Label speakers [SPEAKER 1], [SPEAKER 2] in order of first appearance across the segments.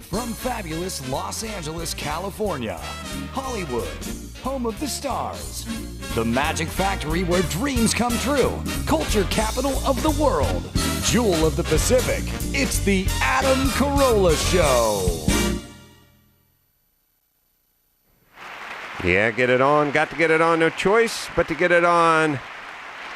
[SPEAKER 1] From fabulous Los Angeles, California, Hollywood, home of the stars, the magic factory where dreams come true, culture capital of the world, jewel of the Pacific, it's the Adam Carolla Show.
[SPEAKER 2] Yeah, get it on. Got to get it on. No choice but to get it on.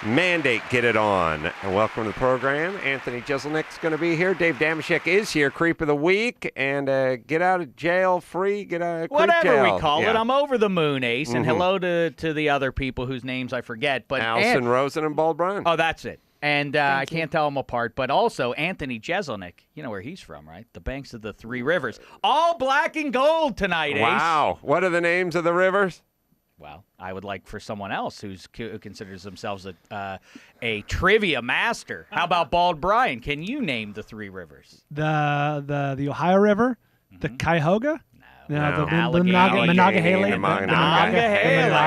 [SPEAKER 2] Mandate, get it on. And welcome to the program. Anthony Jeselnik's going to be here. Dave Dameshek is here, Creep of the Week. And get out of jail free. Get out of creep
[SPEAKER 3] whatever
[SPEAKER 2] jail.
[SPEAKER 3] We call it. I'm over the moon, Ace. And hello to the other people whose names I forget. But
[SPEAKER 2] Allison Rosen and Bald Brian.
[SPEAKER 3] Oh, that's it. And I can't tell them apart. But also, Anthony Jeselnik, you know where he's from, right? The banks of the Three Rivers. All black and gold tonight, Ace.
[SPEAKER 2] Wow. What are the names of the rivers?
[SPEAKER 3] Well, I would like for someone else who considers themselves a trivia master. How about Bald Brian? Can you name the Three Rivers?
[SPEAKER 4] The Ohio River, the Cuyahoga,
[SPEAKER 2] No.
[SPEAKER 4] the Monongahela,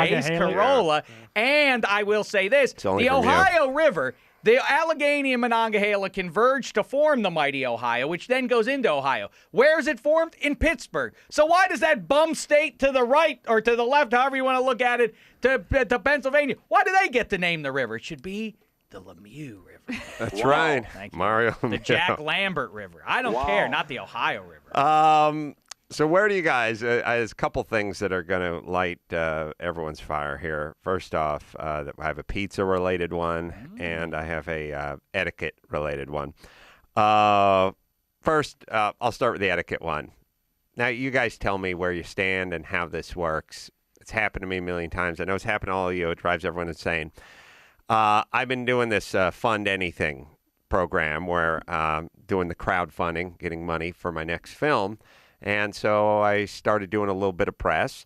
[SPEAKER 3] Ace Carolla, and I will say this: the Ohio River. The Allegheny and Monongahela converge to form the mighty Ohio, which then goes into Ohio. Where is it formed? In Pittsburgh. So why does that bum state to the right or to the left, however you want to look at it, to Pennsylvania, why do they get to name the river? It should be the Lemieux River.
[SPEAKER 2] That's right.
[SPEAKER 3] Thank you.
[SPEAKER 2] Mario
[SPEAKER 3] The
[SPEAKER 2] Lemieux.
[SPEAKER 3] Jack Lambert River. I don't care, not the Ohio River.
[SPEAKER 2] So where do you guys, there's a couple things that are going to light everyone's fire here. First off, I have a pizza-related one, and I have a etiquette-related one. First, I'll start with the etiquette one. Now, you guys tell me where you stand and how this works. It's happened to me a million times. I know it's happened to all of you. It drives everyone insane. I've been doing this Fund Anything program where I'm doing the crowdfunding, getting money for my next film. And so I started doing a little bit of press.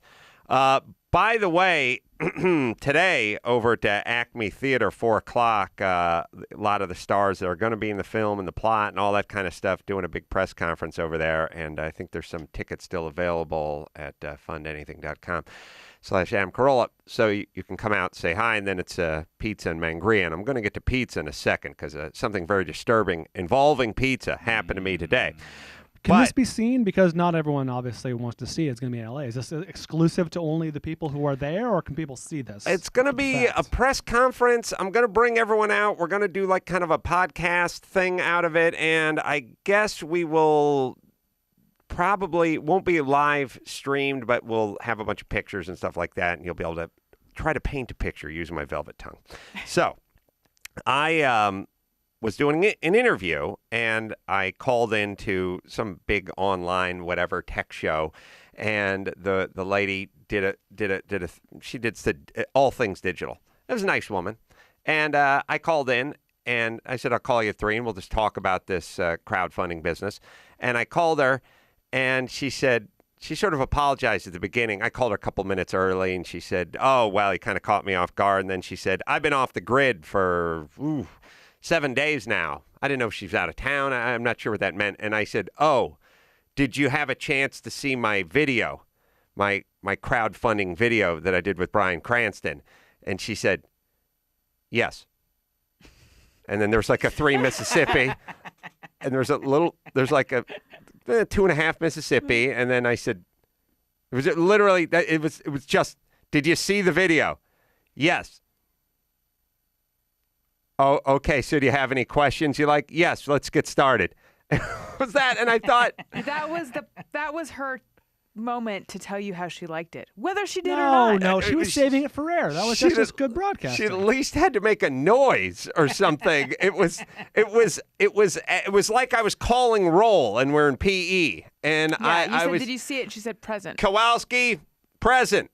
[SPEAKER 2] By the way, today over at Acme Theater, 4 o'clock, a lot of the stars that are going to be in the film and the plot and all that kind of stuff, doing a big press conference over there. And I think there's some tickets still available at fundanything.com/Adam Carolla. So you can come out and say hi, and then it's pizza and mangria. And I'm going to get to pizza in a second because something very disturbing involving pizza happened to me today.
[SPEAKER 4] Can this be seen? Because not everyone obviously wants to see it. It's going to be in LA. Is this exclusive to only the people who are there, or can people see this?
[SPEAKER 2] It's going to be a press conference. I'm going to bring everyone out. We're going to do like kind of a podcast thing out of it, and I guess we will probably won't be live streamed, but we'll have a bunch of pictures and stuff like that, and you'll be able to try to paint a picture using my velvet tongue. So I was doing an interview, and I called into some big online whatever tech show, and the lady did all things digital. It was a nice woman, and I called in, and I said, I'll call you at 3, and we'll just talk about this crowdfunding business. And I called her, and she said, she sort of apologized at the beginning. I called her a couple minutes early, and she said, oh, well, you kind of caught me off guard. And then she said, I've been off the grid for 7 days now. I didn't know if she was out of town. I'm not sure what that meant. And I said, oh, did you have a chance to see my video, my crowdfunding video that I did with Bryan Cranston? And she said, yes. And then there's like a 3 Mississippi, and there's like a 2.5 Mississippi. And then I said, it was just, did you see the video? Yes. Oh, okay. So do you have any questions? You're like, yes, let's get started. Was that? And I thought
[SPEAKER 5] that was her moment to tell you how she liked it, whether she did or not.
[SPEAKER 4] No, she was saving it for air. That was just good broadcasting.
[SPEAKER 2] She at least had to make a noise or something. It was like I was calling roll, and we're in PE. And I was.
[SPEAKER 5] Did you see it? She said present.
[SPEAKER 2] Kowalski, present.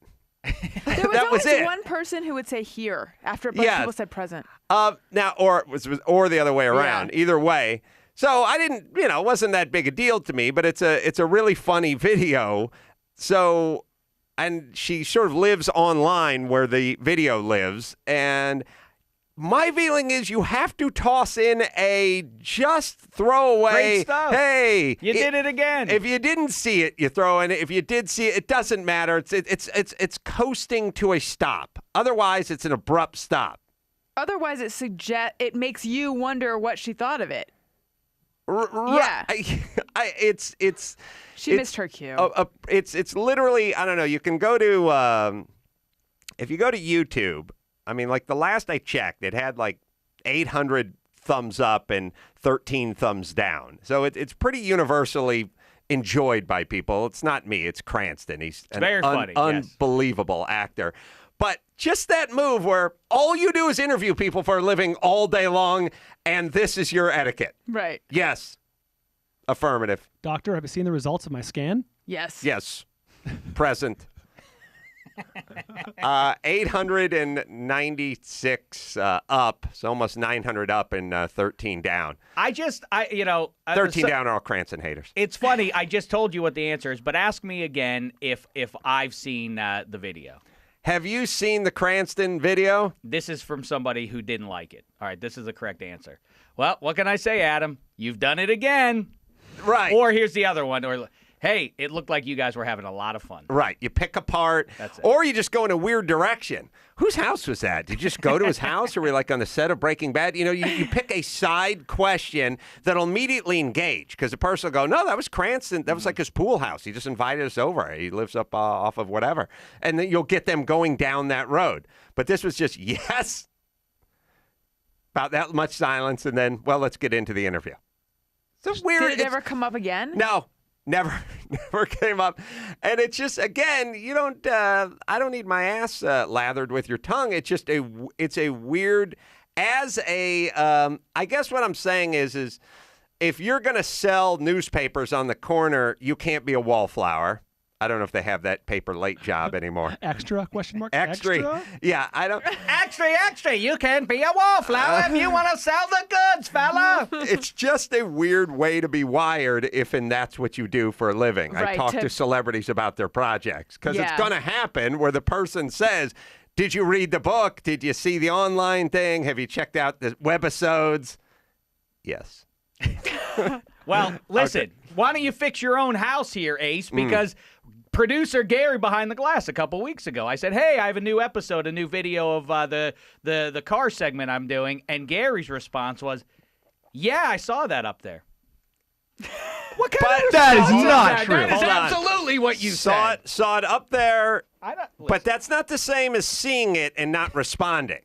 [SPEAKER 5] There was always one person who would say here after a bunch of people said present.
[SPEAKER 2] Now, or the other way around. Yeah. Either way. So I didn't, it wasn't that big a deal to me, but it's a really funny video. So, and she sort of lives online where the video lives, and my feeling is you have to toss in a just throwaway.
[SPEAKER 3] Great stuff.
[SPEAKER 2] Hey,
[SPEAKER 3] you did it again.
[SPEAKER 2] If you didn't see it, you throw in it. If you did see it, it doesn't matter. It's coasting to a stop. Otherwise, it's an abrupt stop.
[SPEAKER 5] Otherwise, it makes you wonder what she thought of it. Yeah. She missed her cue.
[SPEAKER 2] It's literally, I don't know. You can go to if you go to YouTube. I mean, like the last I checked, it had like 800 thumbs up and 13 thumbs down. So it's pretty universally enjoyed by people. It's not me. It's Cranston. He's an
[SPEAKER 3] very funny,
[SPEAKER 2] unbelievable actor. But just that move where all you do is interview people for a living all day long, and this is your etiquette.
[SPEAKER 5] Right.
[SPEAKER 2] Yes. Affirmative.
[SPEAKER 4] Doctor, have you seen the results of my scan?
[SPEAKER 5] Yes.
[SPEAKER 2] Yes. Present. 896 up, so almost 900 up and 13 down. 13 down are all Cranston haters.
[SPEAKER 3] It's funny. I just told you what the answer is, but ask me again if I've seen the video.
[SPEAKER 2] Have you seen the Cranston video?
[SPEAKER 3] This is from somebody who didn't like it. All right, this is the correct answer. Well, what can I say, Adam? You've done it again.
[SPEAKER 2] Right.
[SPEAKER 3] Or here's the other one. Or, hey, it looked like you guys were having a lot of fun.
[SPEAKER 2] Right. You pick apart.
[SPEAKER 3] That's it.
[SPEAKER 2] Or you just go in a weird direction. Whose house was that? Did you just go to his house? Or were you like on the set of Breaking Bad? You know, you pick a side question that'll immediately engage because the person will go, no, that was Cranston. That was like his pool house. He just invited us over. He lives up off of whatever. And then you'll get them going down that road. But this was just, yes. About that much silence. And then, well, let's get into the interview. It's weird.
[SPEAKER 5] Did it ever come up again?
[SPEAKER 2] No. Never came up. And it's just, again, you don't, I don't need my ass lathered with your tongue. It's just it's a weird, I guess what I'm saying is if you're going to sell newspapers on the corner, you can't be a wallflower. I don't know if they have that paper late job anymore.
[SPEAKER 4] Extra, question mark?
[SPEAKER 2] Extra? Yeah, I don't.
[SPEAKER 3] Extra, you can be a wallflower if you want to sell the goods, fella.
[SPEAKER 2] It's just a weird way to be wired and that's what you do for a living.
[SPEAKER 5] Right,
[SPEAKER 2] I talk to celebrities about their projects because it's going to happen where the person says, did you read the book? Did you see the online thing? Have you checked out the webisodes? Yes.
[SPEAKER 3] Well, listen, why don't you fix your own house here, Ace? Because producer Gary behind the glass a couple weeks ago, I said, hey, I have a new episode, a new video of the car segment I'm doing. And Gary's response was, yeah, I saw that up there. What kind of
[SPEAKER 4] that is
[SPEAKER 3] response
[SPEAKER 4] not
[SPEAKER 3] that?
[SPEAKER 4] true.
[SPEAKER 3] That is
[SPEAKER 2] Hold on.
[SPEAKER 3] absolutely what you said.
[SPEAKER 2] Saw it up there,
[SPEAKER 3] Listen.
[SPEAKER 2] but that's not the same as seeing it and not responding.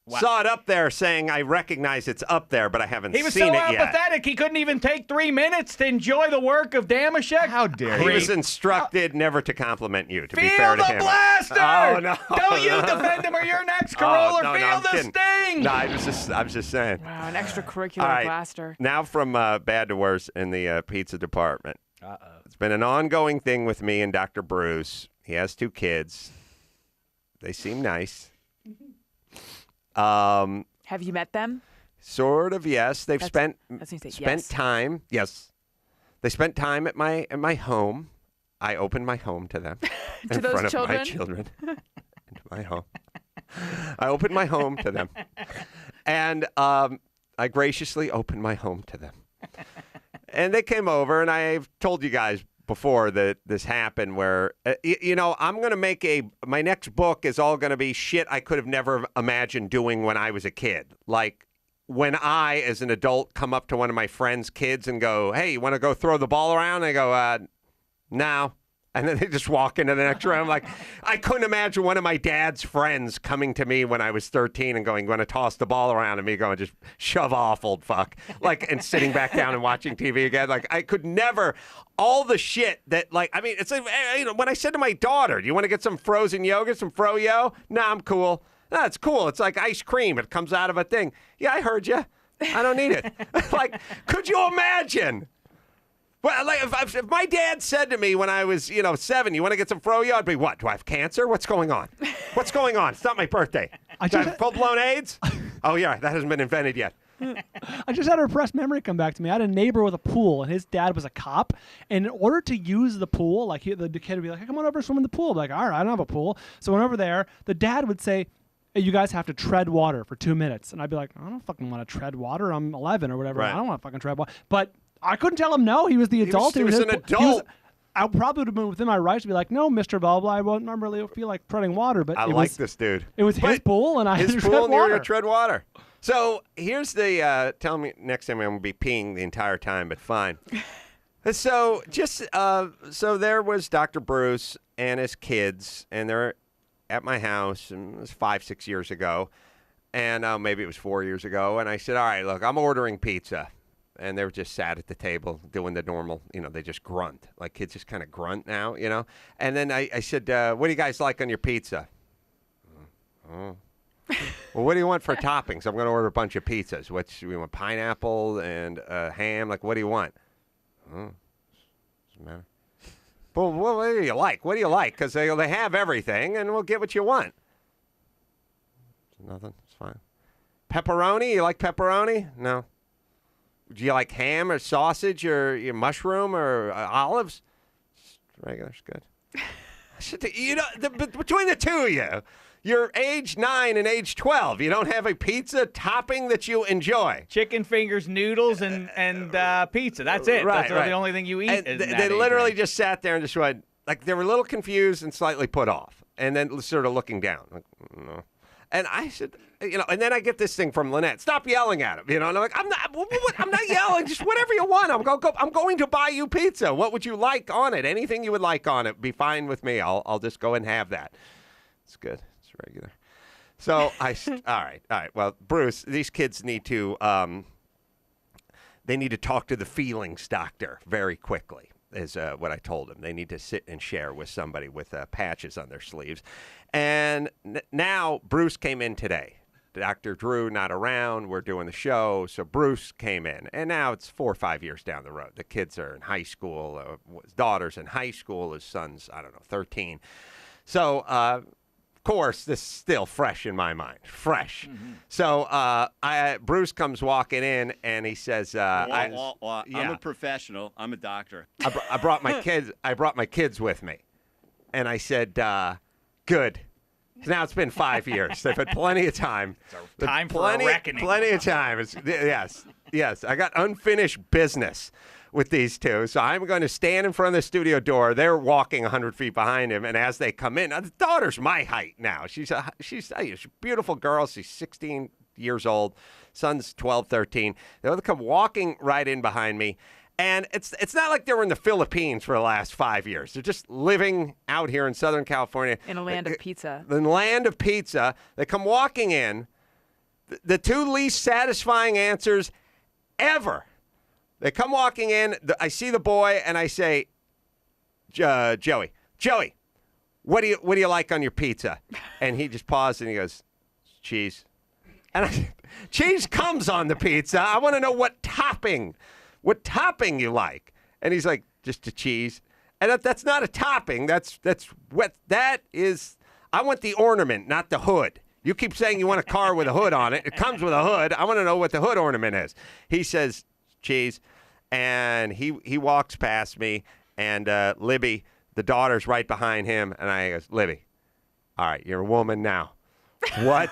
[SPEAKER 3] Wow.
[SPEAKER 2] Saw it up there saying, I recognize it's up there, but I haven't
[SPEAKER 3] He was
[SPEAKER 2] seen
[SPEAKER 3] so
[SPEAKER 2] it yet.
[SPEAKER 3] apathetic, he couldn't even take 3 minutes to enjoy the work of Dameshek.
[SPEAKER 6] How dare
[SPEAKER 2] He
[SPEAKER 6] you?
[SPEAKER 2] was instructed never to compliment you, to be
[SPEAKER 3] Feel
[SPEAKER 2] fair to
[SPEAKER 3] the
[SPEAKER 2] him.
[SPEAKER 3] blaster!
[SPEAKER 2] Oh, no.
[SPEAKER 3] Don't you defend him or you're next, Carolla.
[SPEAKER 2] no,
[SPEAKER 3] Feel
[SPEAKER 2] I'm
[SPEAKER 3] the
[SPEAKER 2] kidding.
[SPEAKER 3] sting!
[SPEAKER 2] No, I was just saying.
[SPEAKER 5] Wow, an extracurricular
[SPEAKER 2] All right.
[SPEAKER 5] blaster.
[SPEAKER 2] Now from bad to worse in the pizza department.
[SPEAKER 3] Uh-oh.
[SPEAKER 2] It's been an ongoing thing with me and Dr. Bruce. He has 2 kids. They seem nice.
[SPEAKER 5] Have you met them?
[SPEAKER 2] Sort of, yes. They've spent
[SPEAKER 5] yes.
[SPEAKER 2] time. Yes, they spent time at my home. I opened my home to them
[SPEAKER 5] To
[SPEAKER 2] in
[SPEAKER 5] those
[SPEAKER 2] front
[SPEAKER 5] children?
[SPEAKER 2] of my children. Into my home. I opened my home to them, and I graciously opened my home to them. And they came over, and I've told you guys before that this happened where, I'm going to make my next book is all going to be shit I could have never imagined doing when I was a kid. Like when I, as an adult, come up to one of my friends' kids and go, hey, you want to go throw the ball around? And they go, no. And then they just walk into the next room. Like, I couldn't imagine one of my dad's friends coming to me when I was 13 and going, want to toss the ball around, and me going, just shove off, old fuck. Like, and sitting back down and watching TV again. Like, I could never, all the shit that, like, I mean, it's like, when I said to my daughter, do you want to get some frozen yogurt, some froyo? No, I'm cool. No, it's cool. It's like ice cream. It comes out of a thing. Yeah, I heard you. I don't need it. Like, could you imagine? Well, like if my dad said to me when I was, 7, you want to get some froyo? I'd be, what? Do I have cancer? What's going on? What's going on? It's not my birthday. Do I have full-blown AIDS? Oh, yeah, that hasn't been invented yet.
[SPEAKER 4] I just had a repressed memory come back to me. I had a neighbor with a pool, and his dad was a cop. And in order to use the pool, like the kid would be like, hey, come on over and swim in the pool. I'd be like, all right, I don't have a pool. So I went over there. The dad would say, hey, you guys have to tread water for 2 minutes. And I'd be like, I don't fucking want to tread water. I'm 11 or whatever.
[SPEAKER 2] Right.
[SPEAKER 4] I don't want to fucking tread water. But I couldn't tell him no. He was the adult.
[SPEAKER 2] He was an adult.
[SPEAKER 4] I probably would have been within my rights to be like, no, Mr. Blah, blah, I won't really feel like treading water. But
[SPEAKER 2] I like this dude.
[SPEAKER 4] It was his pool, and I had to tread
[SPEAKER 2] pool, and you're
[SPEAKER 4] water.
[SPEAKER 2] going to tread water. So here's the, tell me next time I'm going to be peeing the entire time, but fine. So so there was Dr. Bruce and his kids, and they're at my house, and it was 5-6 years ago, and maybe it was 4 years ago, and I said, all right, look, I'm ordering pizza. And they were just sat at the table doing the normal, they just grunt. Like kids just kind of grunt now, And then I said, what do you guys like on your pizza? Oh. Well, what do you want for toppings? I'm going to order a bunch of pizzas. We want pineapple and ham. Like, what do you want? Doesn't matter. Well, what do you like? What do you like? Because they have everything, and we'll get what you want. Nothing. It's fine. Pepperoni? You like pepperoni? No. Do you like ham or sausage or mushroom or olives? Just regular's good. Between the two of you, you're age 9 and age 12. You don't have a pizza topping that you enjoy.
[SPEAKER 3] Chicken fingers, noodles, and pizza. That's it.
[SPEAKER 2] Right,
[SPEAKER 3] That's the only thing you eat.
[SPEAKER 2] And they literally just sat there and just went, like, they were a little confused and slightly put off, and then sort of looking down. Like, no. And I said, and then I get this thing from Lynette. Stop yelling at him, and I'm like, I'm not yelling. Just whatever you want. I'm going to buy you pizza. What would you like on it? Anything you would like on it, be fine with me. I'll just go and have that. It's good. It's regular. So all right. Well, Bruce, these kids need to talk to the feelings doctor very quickly. Is what I told them. They need to sit and share with somebody with patches on their sleeves. And now Bruce came in today. Dr. Drew not around. We're doing the show. So Bruce came in. And now it's 4 or 5 years down the road. The kids are in high school. His daughter's in high school. His son's, 13. So, of course, this is still fresh in my mind. Fresh. Mm-hmm. So Bruce comes walking in, and he says,
[SPEAKER 6] I'm a professional. I'm a doctor.
[SPEAKER 2] I brought my kids. I brought my kids with me. And I said, good. So now it's been 5 years. They've had plenty of time.
[SPEAKER 3] Time for a reckoning.
[SPEAKER 2] Plenty of time. Yes. I got unfinished business with these two. So I'm going to stand in front of the studio door. They're walking 100 feet behind him. And as they come in, the daughter's my height now. She's a beautiful girl. She's 16 years old. Son's 12, 13. They'll come walking right in behind me. And it's not like they were in the Philippines for the last 5 years. They're just living out here in Southern California.
[SPEAKER 5] In a land of pizza.
[SPEAKER 2] The land of pizza. They come walking in. The two least satisfying answers ever. They come walking in. I see the boy, and I say, Joey, what do you like on your pizza? And he just paused, and he goes, cheese. And cheese comes on the pizza. I want to know what topping you like. And he's like, just a cheese. And that's not a topping. That's what that is. I want the ornament, not the hood. You keep saying you want a car with a hood on it. It comes with a hood. I want to know what the hood ornament is. He says, cheese. And he walks past me, and Libby, the daughter's right behind him. And I goes, Libby, all right, you're a woman now. What?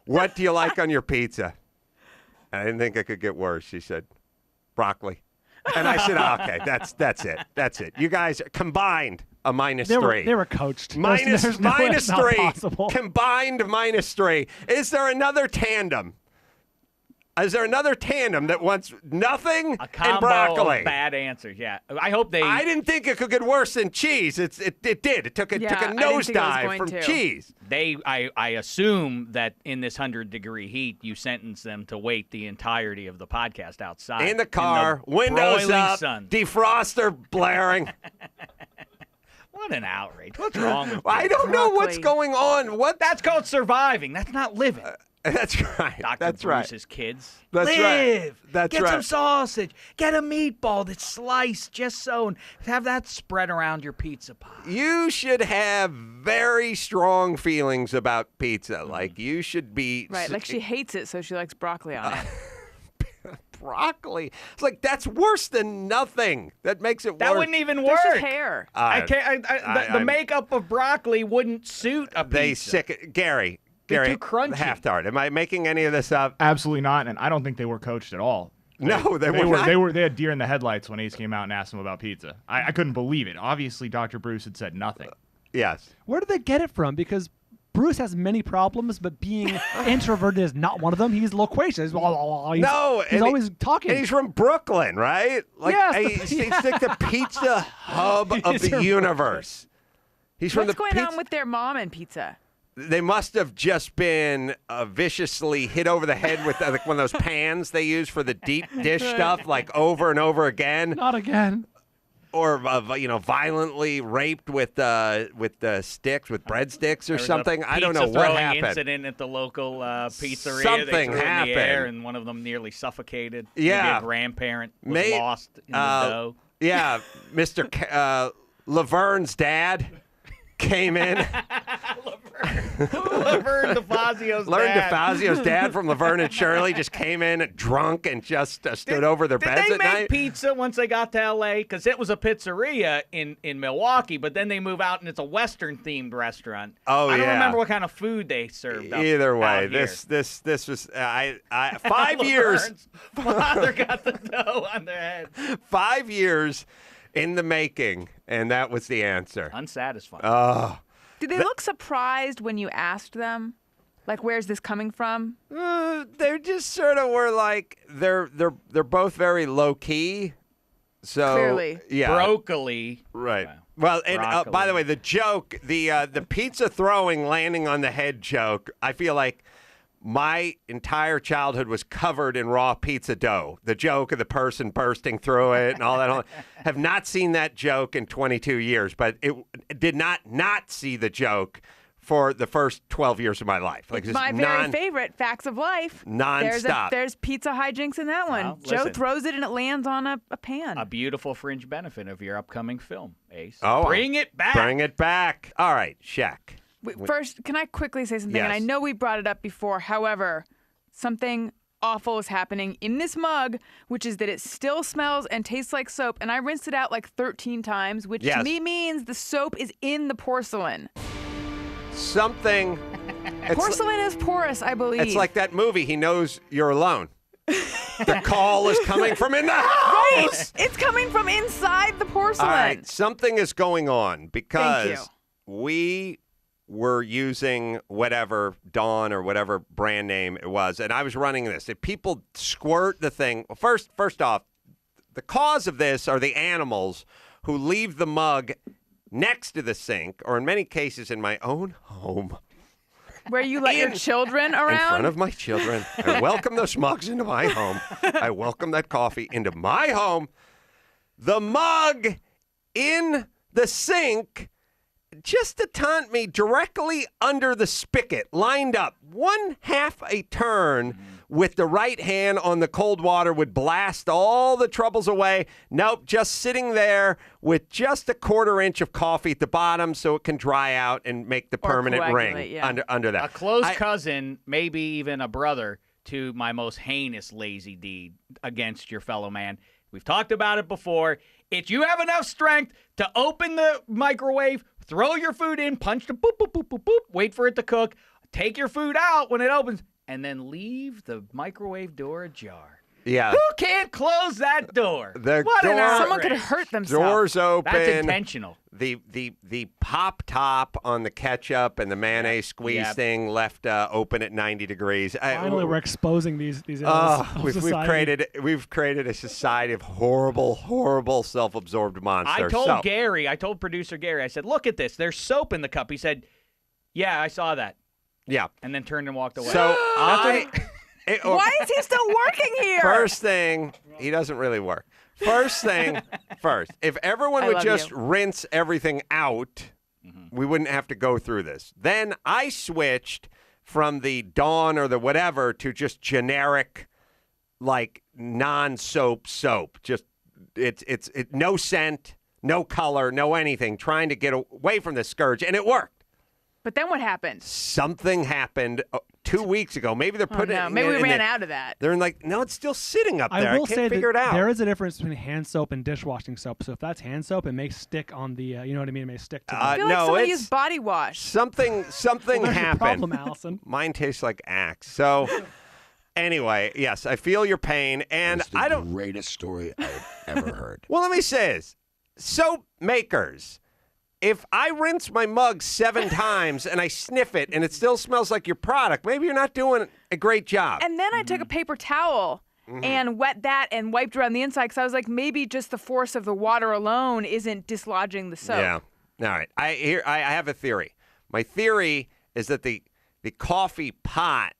[SPEAKER 2] What do you like on your pizza? I didn't think it could get worse. She said, broccoli. And I said, okay, that's it. That's it. You guys combined a -3.
[SPEAKER 4] They were coached.
[SPEAKER 2] Minus
[SPEAKER 4] There's
[SPEAKER 2] -3.
[SPEAKER 4] possible.
[SPEAKER 2] Combined -3. Is there another tandem? Is there another tandem that wants nothing
[SPEAKER 3] a combo
[SPEAKER 2] and broccoli?
[SPEAKER 3] Of bad answers, yeah. I hope they.
[SPEAKER 2] I didn't think it could get worse than cheese. It did. It took a nosedive from cheese.
[SPEAKER 3] I assume that in this 100-degree heat, you sentence them to wait the entirety of the podcast outside.
[SPEAKER 2] In the car, windows up, defroster blaring.
[SPEAKER 3] What an outrage. What's wrong with you?
[SPEAKER 2] I don't know what's going on.
[SPEAKER 3] That's called surviving. That's not living.
[SPEAKER 2] That's right.
[SPEAKER 3] Dr. Bruce's kids.
[SPEAKER 2] That's
[SPEAKER 3] Live.
[SPEAKER 2] Right.
[SPEAKER 3] Get some sausage. Get a meatball that's sliced just so, and have that spread around your pizza pie.
[SPEAKER 2] You should have very strong feelings about pizza. Like, you should be...
[SPEAKER 5] Right, like she hates it, so she likes broccoli on it.
[SPEAKER 2] Broccoli. It's like, that's worse than nothing. That makes it worse.
[SPEAKER 3] That wouldn't even work.
[SPEAKER 5] There's just hair.
[SPEAKER 3] The makeup of broccoli wouldn't suit a pizza.
[SPEAKER 2] Gary,
[SPEAKER 3] too crunchy.
[SPEAKER 2] Half-tart. Am I making any of this up?
[SPEAKER 7] Absolutely not, and I don't think they were coached at all.
[SPEAKER 2] No, they were not.
[SPEAKER 7] They had deer in the headlights when Ace came out and asked him about pizza. I couldn't believe it. Obviously, Dr. Bruce had said nothing.
[SPEAKER 2] Yes.
[SPEAKER 4] Where did they get it from? Because Bruce has many problems, but being introverted is not one of them. He's loquacious. He's always talking.
[SPEAKER 2] And he's from Brooklyn, right? Like,
[SPEAKER 4] yes,
[SPEAKER 2] he's like the pizza hub of the universe. He's
[SPEAKER 5] What's going on with their mom and pizza?
[SPEAKER 2] They must have just been viciously hit over the head with like one of those pans they use for the deep dish stuff, like over and over again.
[SPEAKER 4] Not again.
[SPEAKER 2] Or violently raped with sticks, with breadsticks or something. I don't know what happened.
[SPEAKER 3] Incident at the local pizzeria.
[SPEAKER 2] Something
[SPEAKER 3] they threw
[SPEAKER 2] happened,
[SPEAKER 3] in the air and one of them nearly suffocated.
[SPEAKER 2] Yeah,
[SPEAKER 3] maybe a grandparent was lost in the dough.
[SPEAKER 2] Yeah, Mr. Laverne's dad came in.
[SPEAKER 3] Laverne
[SPEAKER 2] DeFazio's dad from Laverne and Shirley just came in drunk and just stood over their beds at night.
[SPEAKER 3] Did they make pizza once they got to L.A.? Because it was a pizzeria in Milwaukee, but then they move out and it's a Western-themed restaurant.
[SPEAKER 2] Oh,
[SPEAKER 3] I don't remember what kind of food they served up
[SPEAKER 2] Either way,
[SPEAKER 3] out
[SPEAKER 2] this was 5 years.
[SPEAKER 3] Father got the dough on their head.
[SPEAKER 2] 5 years in the making, and that was the answer.
[SPEAKER 3] Unsatisfying.
[SPEAKER 2] Oh.
[SPEAKER 5] Did they look surprised when you asked them? Like, where's this coming from?
[SPEAKER 2] They just sort of were like, they're both very low key. So
[SPEAKER 5] Clearly.
[SPEAKER 2] Yeah.
[SPEAKER 3] Broccoli.
[SPEAKER 2] Right. Well, and by the way, the joke, the pizza throwing landing on the head joke, I feel like my entire childhood was covered in raw pizza dough. The joke of the person bursting through it and all that. Have not seen that joke in 22 years, but it did not see the joke for the first 12 years of my life. Like,
[SPEAKER 5] it's my very favorite, Facts of Life.
[SPEAKER 2] Non-stop.
[SPEAKER 5] There's pizza hijinks in that one.
[SPEAKER 3] Well,
[SPEAKER 5] Joe throws it and it lands on a pan.
[SPEAKER 3] A beautiful fringe benefit of your upcoming film, Ace.
[SPEAKER 2] Oh,
[SPEAKER 3] bring it back.
[SPEAKER 2] Bring it back. All right, Shaq.
[SPEAKER 5] First, can I quickly say something?
[SPEAKER 2] Yes.
[SPEAKER 5] And I know we brought it up before. However, something awful is happening in this mug, which is that it still smells and tastes like soap. And I rinsed it out like 13 times, which to me means the soap is in the porcelain. Porcelain is porous, I believe.
[SPEAKER 2] It's like that movie, He Knows You're Alone. The call is coming from in the house.
[SPEAKER 5] Right. It's coming from inside the porcelain.
[SPEAKER 2] All right, something is going on because
[SPEAKER 5] Thank you.
[SPEAKER 2] we were using whatever Dawn or whatever brand name it was, and I was running this. If people squirt the thing, first off, the cause of this are the animals who leave the mug next to the sink, or in many cases in my own home.
[SPEAKER 5] Where you let your children around?
[SPEAKER 2] In front of my children. I welcome those mugs into my home. I welcome that coffee into my home. The mug in the sink, just to taunt me, directly under the spigot, lined up, 1/2 a turn with the right hand on the cold water would blast all the troubles away. Nope, just sitting there with just a 1/4 inch of coffee at the bottom so it can dry out and make the permanent ring under that.
[SPEAKER 3] A close cousin, maybe even a brother, to my most heinous lazy deed against your fellow man. We've talked about it before. If you have enough strength to open the microwave, throw your food in, punch the boop, boop, boop, boop, boop, wait for it to cook, take your food out when it opens, and then leave the microwave door ajar.
[SPEAKER 2] Yeah.
[SPEAKER 3] Who can't close that door?
[SPEAKER 5] Someone could hurt themselves.
[SPEAKER 2] Doors open.
[SPEAKER 3] That's intentional.
[SPEAKER 2] The pop top on the ketchup and the mayonnaise squeeze thing left open at 90 degrees.
[SPEAKER 4] Finally, we're exposing these
[SPEAKER 2] we've created a society of horrible, self-absorbed monsters.
[SPEAKER 3] I told producer Gary, I said, look at this. There's soap in the cup. He said, yeah, I saw that.
[SPEAKER 2] Yeah.
[SPEAKER 3] And then turned and walked away.
[SPEAKER 2] So
[SPEAKER 5] why is he still working here?
[SPEAKER 2] First thing, he doesn't really work. First thing first, if everyone would just rinse everything out, we wouldn't have to go through this. Then I switched from the Dawn or the whatever to just generic, like non-soap soap. Just it's no scent, no color, no anything. Trying to get away from the scourge, and it worked.
[SPEAKER 5] But then what happened?
[SPEAKER 2] Something happened 2 weeks ago. Maybe they're putting it.
[SPEAKER 5] Maybe we ran out of that.
[SPEAKER 2] They're like, no, it's still sitting up there.
[SPEAKER 4] I will
[SPEAKER 2] can't
[SPEAKER 4] say
[SPEAKER 2] figure it out.
[SPEAKER 4] There is a difference between hand soap and dishwashing soap. So if that's hand soap, it may stick on the. You know what I mean? It may stick to.
[SPEAKER 5] I feel like somebody used body wash.
[SPEAKER 2] Something happened.
[SPEAKER 4] Your problem, Allison.
[SPEAKER 2] Mine tastes like Axe. So Anyway, yes, I feel your pain, and I don't.
[SPEAKER 8] Greatest story I've ever heard.
[SPEAKER 2] Well, let me say this: soap makers. If I rinse my mug 7 times and I sniff it and it still smells like your product, maybe you're not doing a great job.
[SPEAKER 5] And then I took a paper towel and wet that and wiped around the inside because I was like, maybe just the force of the water alone isn't dislodging the soap.
[SPEAKER 2] Yeah. All right. I have a theory. My theory is that the coffee pot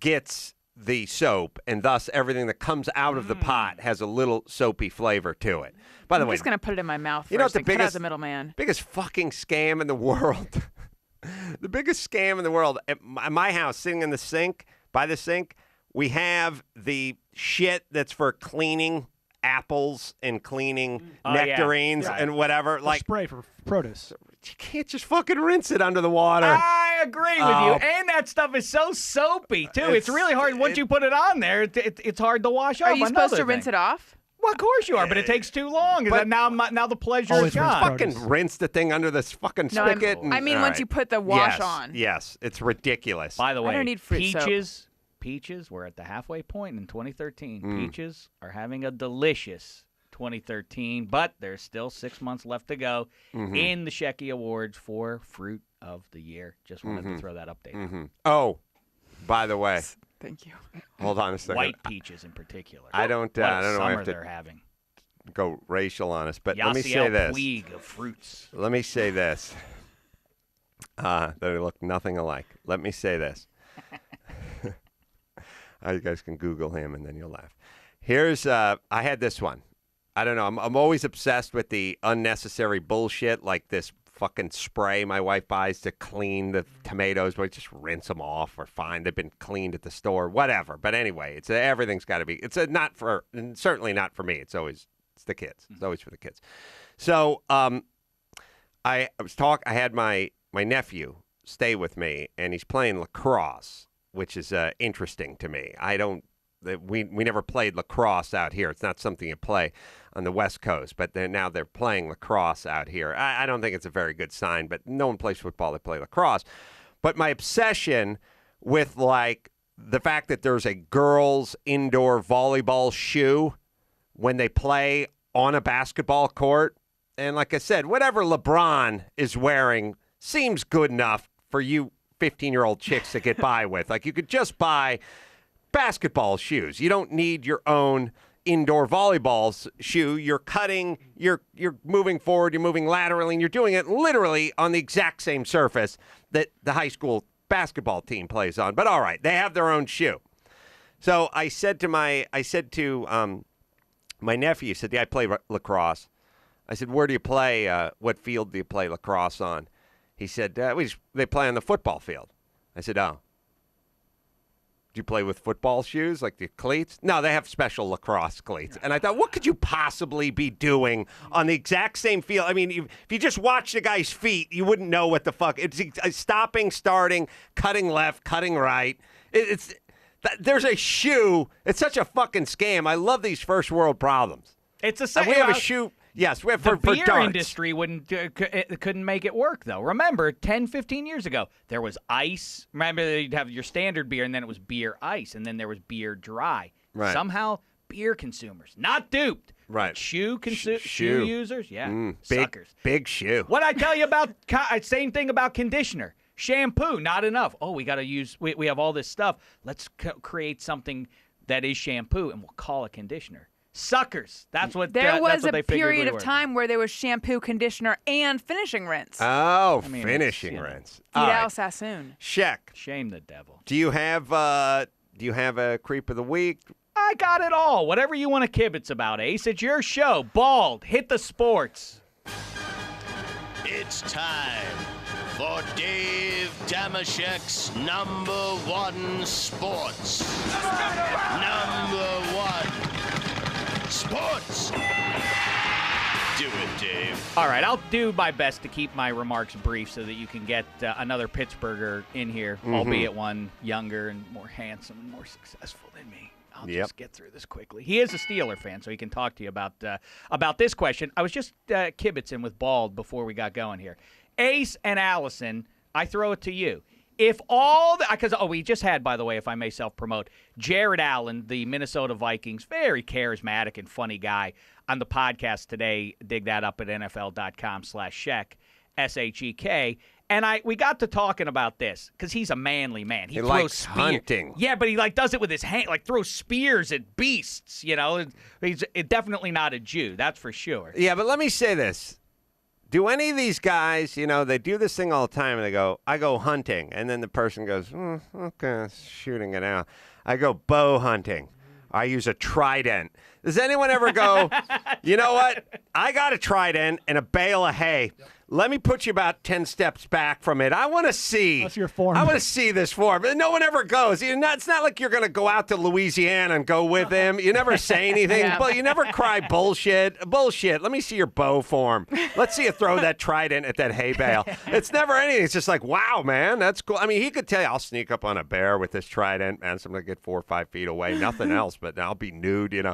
[SPEAKER 2] gets the soap, and thus everything that comes out of the pot has a little soapy flavor to it. By the way,
[SPEAKER 5] I'm just going to put it in my mouth
[SPEAKER 2] you know
[SPEAKER 5] first
[SPEAKER 2] what the
[SPEAKER 5] and cut out the middleman.
[SPEAKER 2] biggest fucking scam in the world? The biggest scam in the world. At my house, sitting in the sink, by the sink, we have the shit that's for cleaning apples and cleaning nectarines and whatever.
[SPEAKER 4] Like spray for produce.
[SPEAKER 2] You can't just fucking rinse it under the water.
[SPEAKER 3] I agree with you. And that stuff is so soapy, too. It's really hard. Once you put it on there, it's hard to wash off.
[SPEAKER 5] Are you supposed to rinse it off?
[SPEAKER 3] Well, of course you are, but it takes too long. But now the pleasure is gone.
[SPEAKER 2] Fucking rinse the thing under this fucking spigot.
[SPEAKER 5] I mean, once you put the wash on.
[SPEAKER 2] Yes, it's ridiculous.
[SPEAKER 3] By the way,
[SPEAKER 5] I don't need fruit soap.
[SPEAKER 3] Peaches, we're at the halfway point in 2013. Peaches are having a delicious 2013, but there's still 6 months left to go in the Shecky Awards for Fruit of the Year. Just wanted to throw that update.
[SPEAKER 2] Oh, by the way.
[SPEAKER 5] Thank you.
[SPEAKER 2] Hold on a second.
[SPEAKER 3] White peaches in particular.
[SPEAKER 2] I don't know if
[SPEAKER 3] they're having.
[SPEAKER 2] Go racial on us, but
[SPEAKER 3] Yasiel
[SPEAKER 2] let me say this.
[SPEAKER 3] Puig of fruits.
[SPEAKER 2] Let me say this. They look nothing alike. Let me say this. You guys can Google him, and then you'll laugh. Here's, I had this one. I don't know. I'm always obsessed with the unnecessary bullshit, like this fucking spray my wife buys to clean the tomatoes, but just rinse them off or fine. They've been cleaned at the store, whatever. But anyway, everything's got to be. It's certainly not for me. It's the kids. It's always for the kids. So I had my nephew stay with me, and he's playing lacrosse, which is interesting to me. We never played lacrosse out here. It's not something you play on the West Coast, but now they're playing lacrosse out here. I don't think it's a very good sign, but no one plays football, they play lacrosse. But my obsession with like the fact that there's a girls' indoor volleyball shoe when they play on a basketball court, and like I said, whatever LeBron is wearing seems good enough for you 15-year-old chicks to get by with. Like, you could just buy basketball shoes. You don't need your own indoor volleyball shoe. You're cutting, you're moving forward, you're moving laterally, and you're doing it literally on the exact same surface that the high school basketball team plays on. But all right, they have their own shoe. So I said to my nephew, he said, "Yeah, I play lacrosse." I said, "Where do you play? What field do you play lacrosse on?" He said, "They play on the football field." I said, "Oh. Do you play with football shoes, like the cleats?" "No, they have special lacrosse cleats." And I thought, what could you possibly be doing on the exact same field? I mean, if you just watch the guy's feet, you wouldn't know what the fuck. It's stopping, starting, cutting left, cutting right. There's a shoe. It's such a fucking scam. I love these first world problems.
[SPEAKER 3] It's a same.
[SPEAKER 2] We have a shoe. Yes, we have for
[SPEAKER 3] beer
[SPEAKER 2] darts.
[SPEAKER 3] Industry couldn't make it work, though. Remember, 10, 15 years ago, there was ice. Remember, you'd have your standard beer, and then it was beer ice, and then there was beer dry.
[SPEAKER 2] Right.
[SPEAKER 3] Somehow, beer consumers, not duped.
[SPEAKER 2] Right.
[SPEAKER 3] Shoe users, suckers.
[SPEAKER 2] Big shoe.
[SPEAKER 3] What I tell you about, same thing about conditioner. Shampoo, not enough. Oh, we got to use, we have all this stuff. Let's create something that is shampoo, and we'll call it conditioner. Suckers. That's what
[SPEAKER 5] there was
[SPEAKER 3] that's what
[SPEAKER 5] a period of time where there was shampoo, conditioner, and finishing rinse.
[SPEAKER 2] Oh, finishing rinse.
[SPEAKER 5] Eat Al Sassoon.
[SPEAKER 2] Sheck.
[SPEAKER 3] Shame the devil.
[SPEAKER 2] Do you have a creep of the week?
[SPEAKER 3] I got it all. Whatever you want to kibitz about, Ace. It's your show. Bald. Hit the sports.
[SPEAKER 9] It's time for Dave Dameshek's #1 sports. #1 sports. Do it, Dave.
[SPEAKER 3] All right, I'll do my best to keep my remarks brief so that you can get another Pittsburgher in here, albeit one younger and more handsome and more successful than me. I'll just get through this quickly. He is a Steeler fan, so he can talk to you about this question. I was just kibitzing with Bald before we got going here. Ace and Allison, I throw it to you. If all the, because we just had, by the way, if I may self-promote, Jared Allen, the Minnesota Vikings, very charismatic and funny guy, on the podcast today. Dig that up at NFL.com/Shek, SHEK. And we got to talking about this because he's a manly man. He throws
[SPEAKER 2] likes hunting.
[SPEAKER 3] Yeah, but he does it with his hand, throws spears at beasts. He's definitely not a Jew, that's for sure.
[SPEAKER 2] Yeah, but let me say this. Do any of these guys, they do this thing all the time, and they go, I go hunting. And then the person goes, okay, shooting it out. I go bow hunting. I use a trident. Does anyone ever go, you know what? I got a trident and a bale of hay. Let me put you about 10 steps back from it. I want to see.
[SPEAKER 4] That's your form.
[SPEAKER 2] I want to see this form. No one ever goes. It's not like you're going to go out to Louisiana and go with him. You never say anything. But you never cry bullshit. Bullshit. Let me see your bow form. Let's see you throw that trident at that hay bale. It's never anything. It's just like, wow, man, that's cool. I mean, he could tell you, I'll sneak up on a bear with this trident, man. So I'm going to get 4 or 5 feet away. Nothing else, but I'll be nude,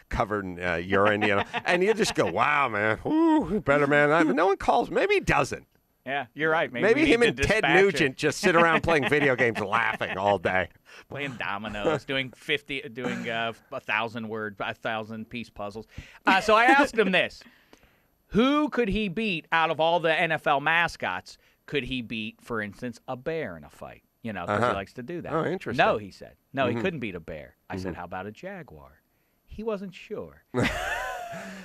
[SPEAKER 2] covered in urine, and you just go, wow, man, ooh, better man. No one calls. Maybe he doesn't.
[SPEAKER 3] Yeah, you're right.
[SPEAKER 2] Maybe him and Ted Nugent just sit around playing video games laughing all day.
[SPEAKER 3] Playing dominoes, doing 1,000-piece puzzles. So I asked him this. Who could he beat out of all the NFL mascots? Could he beat, for instance, a bear in a fight? Because he likes to do that.
[SPEAKER 2] Oh, interesting.
[SPEAKER 3] No, he said. No, he couldn't beat a bear. I said, how about a jaguar? He wasn't sure.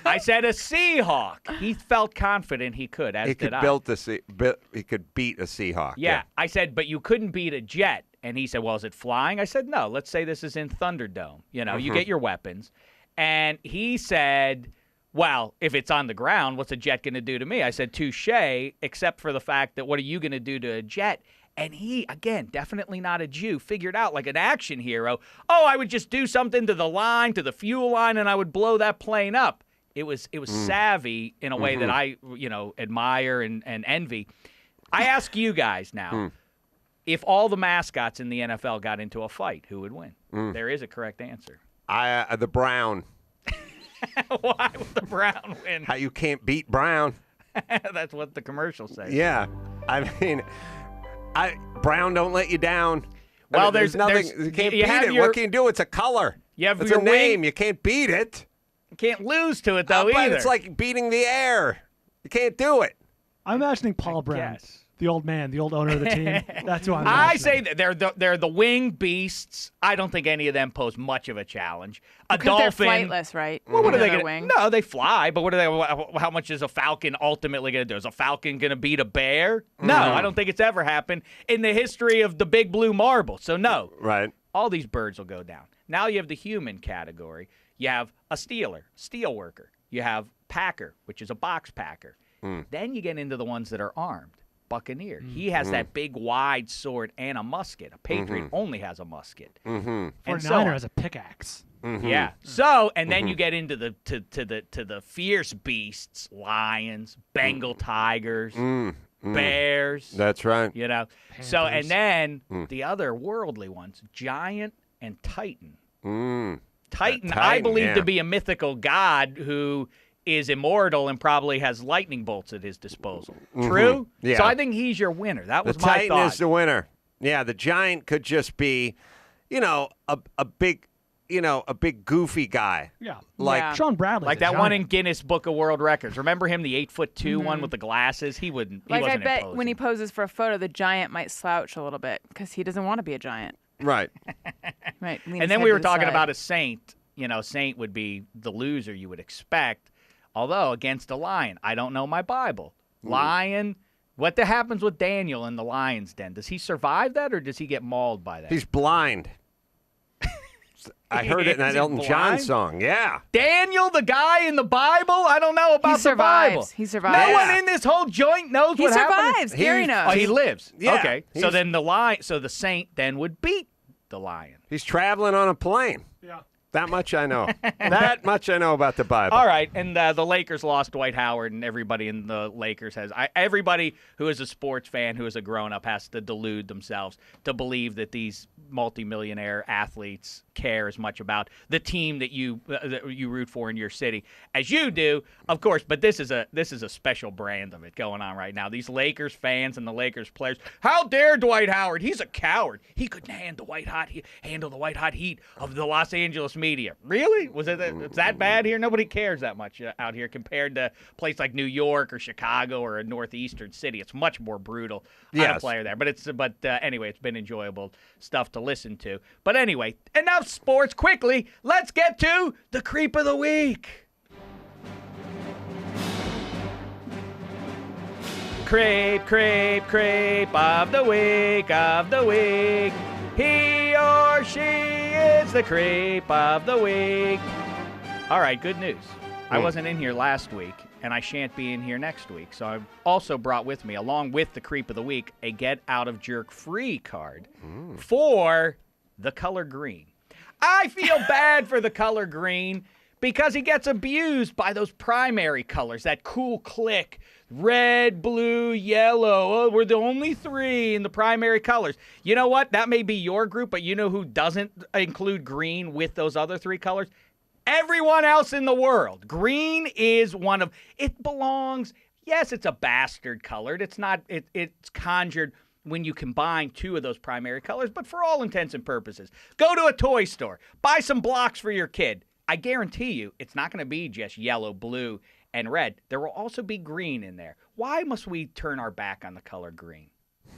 [SPEAKER 3] I said a Seahawk. He felt confident he could, as did I.
[SPEAKER 2] He could beat a Seahawk.
[SPEAKER 3] Yeah. I said, but you couldn't beat a jet. And he said, well, is it flying? I said, no. Let's say this is in Thunderdome. You get your weapons. And he said, well, if it's on the ground, what's a jet going to do to me? I said, touche, except for the fact that what are you going to do to a jet? And he, again, definitely not a Jew, figured out like an action hero, I would just do something to the fuel line, and I would blow that plane up. It was savvy in a way that I, admire and envy. I ask you guys now, if all the mascots in the NFL got into a fight, who would win? There is a correct answer.
[SPEAKER 2] The Brown.
[SPEAKER 3] Why would the Brown win?
[SPEAKER 2] How you can't beat Brown.
[SPEAKER 3] That's what the commercial says.
[SPEAKER 2] Yeah. I mean... Brown don't let you down.
[SPEAKER 3] Well,
[SPEAKER 2] there's nothing. You can't beat it. What can you do? It's a color. It's a name. You can't beat it.
[SPEAKER 3] You can't lose to it, though,
[SPEAKER 2] but
[SPEAKER 3] either.
[SPEAKER 2] It's like beating the air. You can't do it.
[SPEAKER 4] I'm imagining Paul Brown, the old man, the old owner of the team. That's who I'm
[SPEAKER 3] I say that they're the winged beasts. I don't think any of them pose much of a challenge. A dolphin.
[SPEAKER 5] They're flightless, right?
[SPEAKER 3] Well, what are they going to? No, they fly. But what are they? How much is a falcon ultimately going to do? Is a falcon going to beat a bear? No, I don't think it's ever happened in the history of the big blue marble. So no.
[SPEAKER 2] Right.
[SPEAKER 3] All these birds will go down. Now you have the human category. You have a steel worker. You have packer, which is a box packer. Then you get into the ones that are armed. Buccaneer. He has that big wide sword and a musket. A Patriot only has a musket.
[SPEAKER 4] And 49er has a pickaxe.
[SPEAKER 3] Yeah. So, and then you get into the fierce beasts, lions, Bengal tigers, bears.
[SPEAKER 2] That's right.
[SPEAKER 3] Panthers. So, and then the other worldly ones, giant and Titan. Titan, I believe to be a mythical god who is immortal and probably has lightning bolts at his disposal. True?
[SPEAKER 2] Yeah.
[SPEAKER 3] So I think he's your winner. That was my thought.
[SPEAKER 2] The Titan is the winner. Yeah, the giant could just be, a big goofy guy.
[SPEAKER 4] Yeah.
[SPEAKER 2] Like
[SPEAKER 4] Sean Bradley.
[SPEAKER 3] Like that one in Guinness Book of World Records. Remember him, the 8'2" one with the glasses? He wasn't
[SPEAKER 5] I bet
[SPEAKER 3] imposing.
[SPEAKER 5] when he poses for a photo, the giant might slouch a little bit because he doesn't want to be a giant.
[SPEAKER 2] Right.
[SPEAKER 5] Right.
[SPEAKER 3] And then we were talking about a saint. Saint would be the loser you would expect. Although, against a lion, I don't know my Bible. Lion, what happens with Daniel in the lion's den? Does he survive that, or does he get mauled by that?
[SPEAKER 2] He's blind. I heard it in that Elton John song. Yeah.
[SPEAKER 3] Daniel, the guy in the Bible? I don't know about the Bible.
[SPEAKER 5] He survives.
[SPEAKER 3] No one in this whole joint knows what happened.
[SPEAKER 5] He survives. Gary knows.
[SPEAKER 3] Oh, he lives.
[SPEAKER 2] Yeah.
[SPEAKER 3] Okay. So then the saint then would beat the lion.
[SPEAKER 2] He's traveling on a plane.
[SPEAKER 4] Yeah.
[SPEAKER 2] That much I know. That much I know about the Bible.
[SPEAKER 3] All right, and the Lakers lost Dwight Howard, and everybody in the Lakers has. Everybody who is a sports fan, who is a grown-up, has to delude themselves to believe that these multimillionaire athletes care as much about the team that you root for in your city as you do, of course. But this is a special brand of it going on right now. These Lakers fans and the Lakers players. How dare Dwight Howard? He's a coward. He couldn't handle the white hot heat of the Los Angeles media. Really? Was it's that bad here? Nobody cares that much out here compared to a place like New York or Chicago or a northeastern city. It's much more brutal on a player there. But anyway, it's been enjoyable stuff to listen to. But anyway, enough sports. Quickly, let's get to the creep of the week. Creep of the week. He or she is the creep of the week. All right, good news. I wasn't in here last week, and I shan't be in here next week. So I've also brought with me, along with the creep of the week, a get out of jerk free card for the color green. I feel bad for the color green because he gets abused by those primary colors, that cool clique. Red, blue, yellow. Oh, we're the only three in the primary colors. You know what? That may be your group, but you know who doesn't include green with those other three colors? Everyone else in the world. Green is one of... It belongs... Yes, it's a bastard colored. It's not... It's conjured when you combine two of those primary colors, but for all intents and purposes. Go to a toy store. Buy some blocks for your kid. I guarantee you it's not going to be just yellow, blue, and red. There will also be green in there. Why must we turn our back on the color green?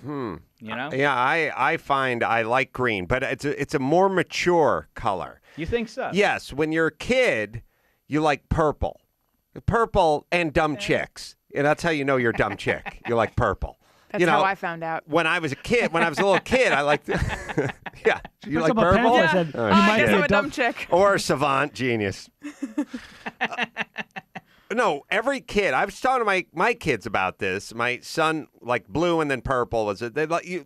[SPEAKER 3] You know?
[SPEAKER 2] Yeah, I find I like green, but it's a more mature color.
[SPEAKER 3] You think so?
[SPEAKER 2] Yes. When you're a kid, you like purple. Purple and dumb chicks. And that's how you know you're a dumb chick. You like purple.
[SPEAKER 5] That's how I found out.
[SPEAKER 2] When I was a little kid, I liked... Yeah. You like purple?
[SPEAKER 5] Yeah. Said, I guess I'm a dumb chick.
[SPEAKER 2] Or a savant genius. No, every kid. I was talking to my kids about this. My son liked blue and then purple.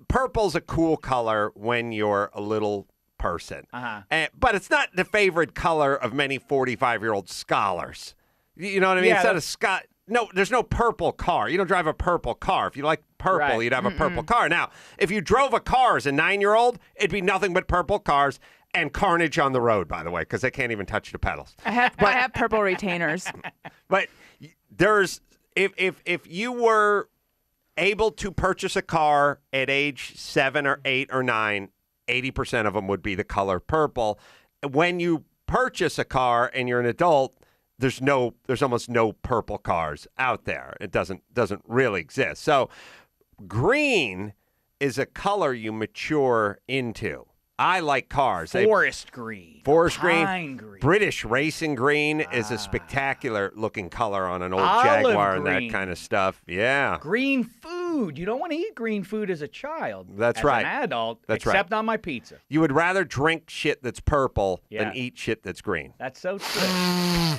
[SPEAKER 2] Purple's a cool color when you're a little person. But it's not the favorite color of many 45-year-old scholars. You know what I mean?
[SPEAKER 3] Yeah,
[SPEAKER 2] It's not a No, there's no purple car. You don't drive a purple car. If you like purple, you'd have a purple car. Now, if you drove a car as a 9-year-old, it'd be nothing but purple cars and carnage on the road, by the way, because they can't even touch the pedals.
[SPEAKER 5] I have purple retainers.
[SPEAKER 2] But there's if you were able to purchase a car at age 7 or 8 or 9, 80% of them would be the color purple. When you purchase a car and you're an adult, there's almost no purple cars out there. It doesn't really exist. So green is a color you mature into. I like cars.
[SPEAKER 3] Forest green.
[SPEAKER 2] Pine green. British racing green is a spectacular looking color on an old Jaguar and that kind of stuff. Yeah.
[SPEAKER 3] Green food. You don't want to eat green food as a child.
[SPEAKER 2] That's right.
[SPEAKER 3] As an adult,
[SPEAKER 2] that's
[SPEAKER 3] except on my pizza.
[SPEAKER 2] You would rather drink shit that's purple than eat shit that's green.
[SPEAKER 3] That's so true.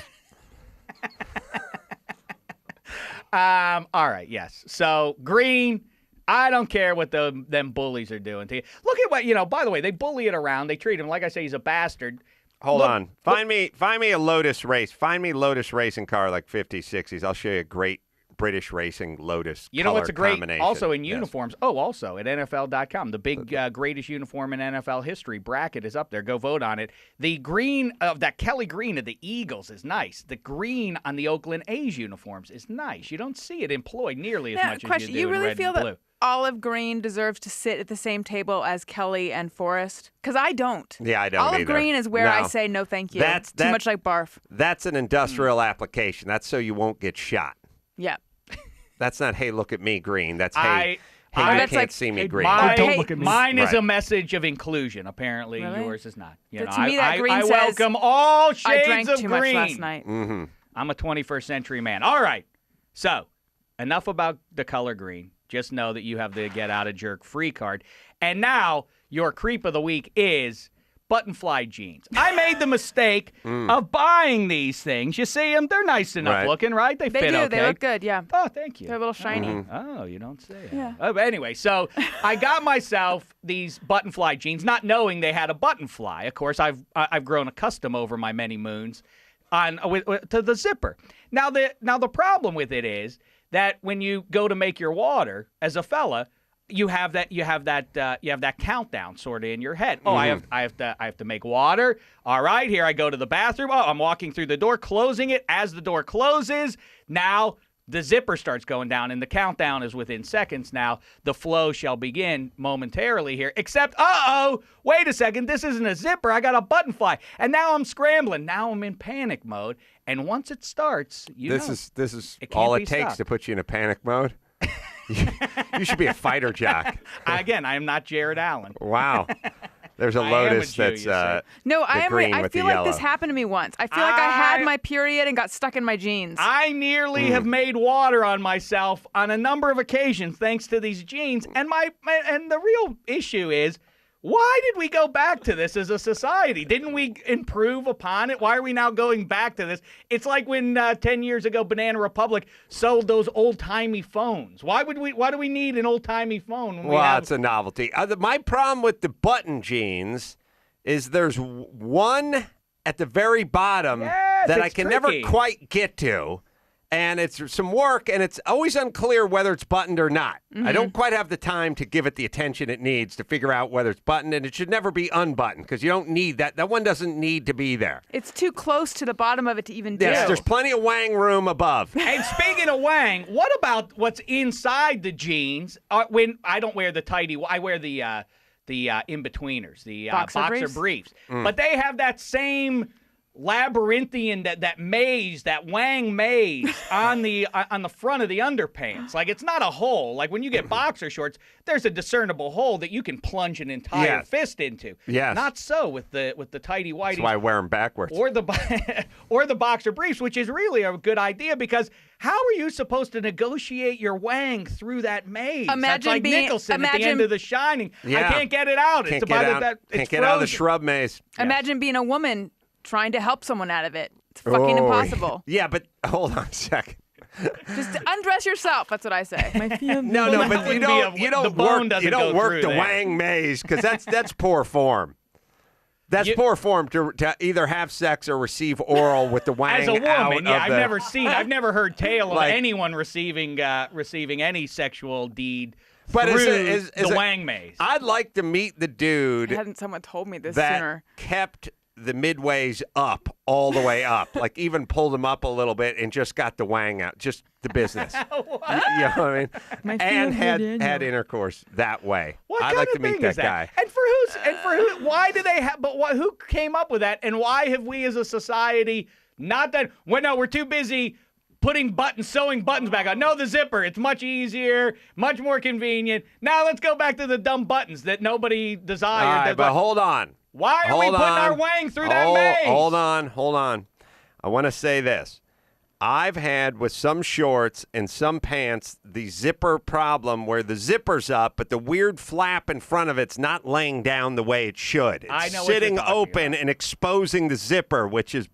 [SPEAKER 3] All right, yes. So green, I don't care what them bullies are doing to you. Look at what, by the way, they bully it around. They treat him, like I say, he's a bastard.
[SPEAKER 2] Hold on. Find me a Lotus race. Find me Lotus racing car like 50s, 60s. I'll show you a great British racing Lotus
[SPEAKER 3] You know what's a great, also in
[SPEAKER 2] Yes.
[SPEAKER 3] uniforms. Oh, also at NFL.com. The big greatest uniform in NFL history bracket is up there. Go vote on it. The green of that Kelly green of the Eagles is nice. The green on the Oakland A's uniforms is nice. You don't see it employed nearly as much as you do
[SPEAKER 5] you really
[SPEAKER 3] in red
[SPEAKER 5] feel
[SPEAKER 3] and blue.
[SPEAKER 5] That olive green deserves to sit at the same table as Kelly and Forrest? Because I don't.
[SPEAKER 2] Yeah, I don't
[SPEAKER 5] Olive
[SPEAKER 2] either.
[SPEAKER 5] green is where I say no thank you. Too much like barf.
[SPEAKER 2] That's an industrial application. That's so you won't get shot.
[SPEAKER 5] Yeah.
[SPEAKER 2] That's not, hey, look at me, green. That's, you can't see me, green.
[SPEAKER 4] Don't look at me.
[SPEAKER 3] Mine is a message of inclusion. Apparently, yours is not.
[SPEAKER 5] To me, that green
[SPEAKER 3] I
[SPEAKER 5] says,
[SPEAKER 3] welcome all shades
[SPEAKER 5] I drank
[SPEAKER 3] of
[SPEAKER 5] too
[SPEAKER 3] green.
[SPEAKER 5] much last night.
[SPEAKER 2] Mm-hmm.
[SPEAKER 3] I'm a 21st century man. All right. So, enough about the color green. Just know that you have the get out of jerk free card. And now, your creep of the week is button-fly jeans. I made the mistake of buying these things. You see them? They're nice enough looking, right? They fit okay.
[SPEAKER 5] They look good, yeah.
[SPEAKER 3] Oh, thank you.
[SPEAKER 5] They're a little shiny.
[SPEAKER 3] Oh, you don't say.
[SPEAKER 5] Yeah.
[SPEAKER 3] Oh, but anyway, so I got myself these button-fly jeans, not knowing they had a button fly. Of course, I've grown accustomed over my many moons to the zipper. Now the problem with it is that when you go to make your water as a fella, you have that countdown sort of in your head. Oh, I have to make water. All right, here I go to the bathroom. Oh, I'm walking through the door, closing it. As the door closes, now the zipper starts going down, and the countdown is within seconds now. The flow shall begin momentarily here. Except, wait a second, this isn't a zipper. I got a button fly, and now I'm scrambling. Now I'm in panic mode, and once it starts,
[SPEAKER 2] this is all it takes to put you in a panic mode. You should be a fighter jock.
[SPEAKER 3] Again, I am not Jared Allen.
[SPEAKER 2] Wow. There's a Lotus that's
[SPEAKER 5] no, I feel like
[SPEAKER 2] yellow.
[SPEAKER 5] This happened to me once. I feel like I had my period and got stuck in my jeans.
[SPEAKER 3] I nearly have made water on myself on a number of occasions thanks to these jeans. And the real issue is, why did we go back to this as a society? Didn't we improve upon it? Why are we now going back to this? It's like when 10 years ago Banana Republic sold those old-timey phones. Why do we need an old-timey phone?
[SPEAKER 2] It's a novelty. My problem with the button jeans is there's one at the very bottom that I can never quite get to. And it's some work, and it's always unclear whether it's buttoned or not. I don't quite have the time to give it the attention it needs to figure out whether it's buttoned, and it should never be unbuttoned because you don't need that. That one doesn't need to be there.
[SPEAKER 5] It's too close to the bottom of it to even do.
[SPEAKER 2] Yes, there's plenty of wang room above.
[SPEAKER 3] And speaking of wang, what about what's inside the jeans? When I don't wear the tighty, I wear the in-betweeners, the boxer briefs. But they have that same labyrinthian, that maze, that wang maze on the front of the underpants. Like, it's not a hole. Like when you get boxer shorts, there's a discernible hole that you can plunge an entire fist into.
[SPEAKER 2] Yes.
[SPEAKER 3] Not so with the tighty whities.
[SPEAKER 2] That's why I wear them backwards.
[SPEAKER 3] Or the boxer briefs, which is really a good idea because how are you supposed to negotiate your wang through that maze? That's like Nicholson at the end of The Shining.
[SPEAKER 2] Yeah.
[SPEAKER 3] I can't get it out.
[SPEAKER 2] Can't get out of the shrub maze.
[SPEAKER 5] Imagine being a woman trying to help someone out of it. It's fucking impossible.
[SPEAKER 2] Yeah, but hold on a second.
[SPEAKER 5] Just undress yourself. That's what I say.
[SPEAKER 2] But you don't work the wang maze because that's poor form. That's poor form to either have sex or receive oral with the wang.
[SPEAKER 3] As a woman,
[SPEAKER 2] I've
[SPEAKER 3] never heard tale of anyone receiving any sexual deed. But through the wang maze.
[SPEAKER 2] I'd like to meet the dude.
[SPEAKER 5] Hadn't someone told me this
[SPEAKER 2] that
[SPEAKER 5] sooner?
[SPEAKER 2] Kept the midways up all the way up, like even pulled him up a little bit and just got the wang out, just the business. You know what I mean? And had intercourse that way. I'd like to meet that guy.
[SPEAKER 3] And for who? Why do they have? But who came up with that? And why have we as a society not done? Well, no, we're too busy sewing buttons back on. No, the zipper. It's much easier, much more convenient. Now let's go back to the dumb buttons that nobody desired.
[SPEAKER 2] All right, but hold on.
[SPEAKER 3] Why are we putting our wang through that maze?
[SPEAKER 2] Hold on. I want to say this. I've had with some shorts and some pants the zipper problem where the zipper's up, but the weird flap in front of it's not laying down the way it should. It's sitting open and exposing the zipper, which is...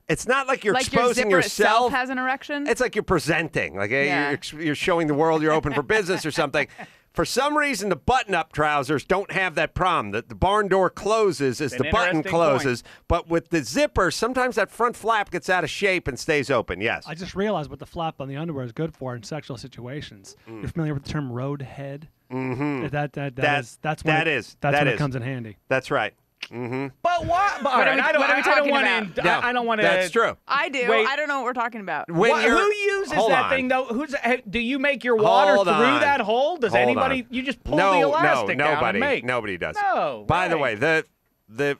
[SPEAKER 2] It's not like you're exposing
[SPEAKER 5] your
[SPEAKER 2] yourself.
[SPEAKER 5] Itself has an erection?
[SPEAKER 2] It's like you're presenting. Like you're showing the world you're open for business or something. For some reason, the button-up trousers don't have that problem. The barn door closes as the button closes. But with the zipper, sometimes that front flap gets out of shape and stays open. Yes.
[SPEAKER 4] I just realized what the flap on the underwear is good for in sexual situations. You're familiar with the term road head?
[SPEAKER 2] Mm-hmm.
[SPEAKER 4] That's when it comes in handy.
[SPEAKER 2] That's right. Mm-hmm.
[SPEAKER 3] But why? I don't want to.
[SPEAKER 2] That's true.
[SPEAKER 5] I do. I don't know what we're talking about.
[SPEAKER 3] Who uses that thing though? Do you make your water through that hole? Does anybody? You just pull the elastic down and make.
[SPEAKER 2] Nobody does.
[SPEAKER 3] No.
[SPEAKER 2] By the way, the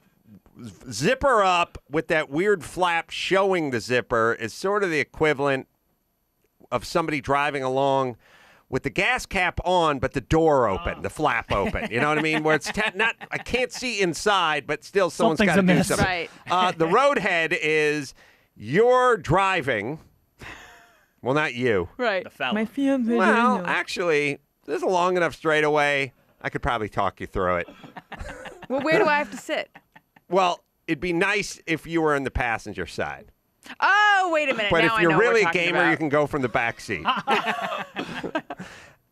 [SPEAKER 2] zipper up with that weird flap showing the zipper is sort of the equivalent of somebody driving along with the gas cap on, but the door open, the flap open. You know what I mean? Where it's I can't see inside, but still someone's got to do something.
[SPEAKER 5] Right.
[SPEAKER 2] The road head is you're driving. Well, not you.
[SPEAKER 5] Right.
[SPEAKER 3] The fella.
[SPEAKER 5] My fiance.
[SPEAKER 2] Well, actually, this is a long enough straightaway. I could probably talk you through it.
[SPEAKER 5] Well, where do I have to sit?
[SPEAKER 2] Well, it'd be nice if you were on the passenger side.
[SPEAKER 5] Oh, wait a minute.
[SPEAKER 2] But
[SPEAKER 5] now
[SPEAKER 2] if you're
[SPEAKER 5] I know
[SPEAKER 2] really a
[SPEAKER 5] what we're
[SPEAKER 2] gamer,
[SPEAKER 5] talking
[SPEAKER 2] you can go from the back seat.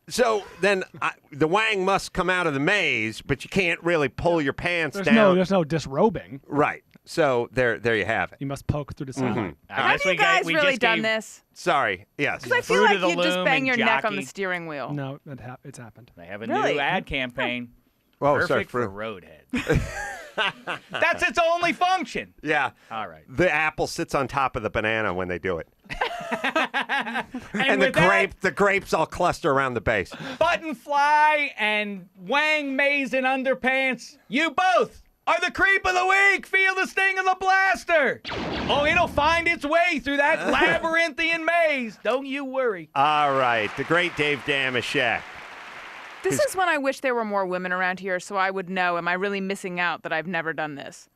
[SPEAKER 2] So then the wang must come out of the maze, but you can't really pull your pants down.
[SPEAKER 4] There's no disrobing.
[SPEAKER 2] Right. So there you have it.
[SPEAKER 4] You must poke through the ceiling.
[SPEAKER 5] Have you guys really done this?
[SPEAKER 2] Sorry. Yes.
[SPEAKER 5] Because I feel like you just bang your neck on the steering wheel.
[SPEAKER 4] No, it's happened.
[SPEAKER 3] They have a
[SPEAKER 5] Really?
[SPEAKER 3] new ad campaign.
[SPEAKER 2] Oh,
[SPEAKER 3] Perfect
[SPEAKER 2] sorry,
[SPEAKER 3] for Roadhead. That's its only function.
[SPEAKER 2] Yeah.
[SPEAKER 3] All right.
[SPEAKER 2] The apple sits on top of the banana when they do it.
[SPEAKER 3] and
[SPEAKER 2] the grapes all cluster around the base.
[SPEAKER 3] Button Fly and Wang Maze in underpants, you both are the creep of the week. Feel the sting of the blaster. Oh, it'll find its way through that labyrinthian maze. Don't you worry.
[SPEAKER 2] All right. The great Dave Dameshek.
[SPEAKER 5] This is when I wish there were more women around here so I would know, am I really missing out that I've never done this?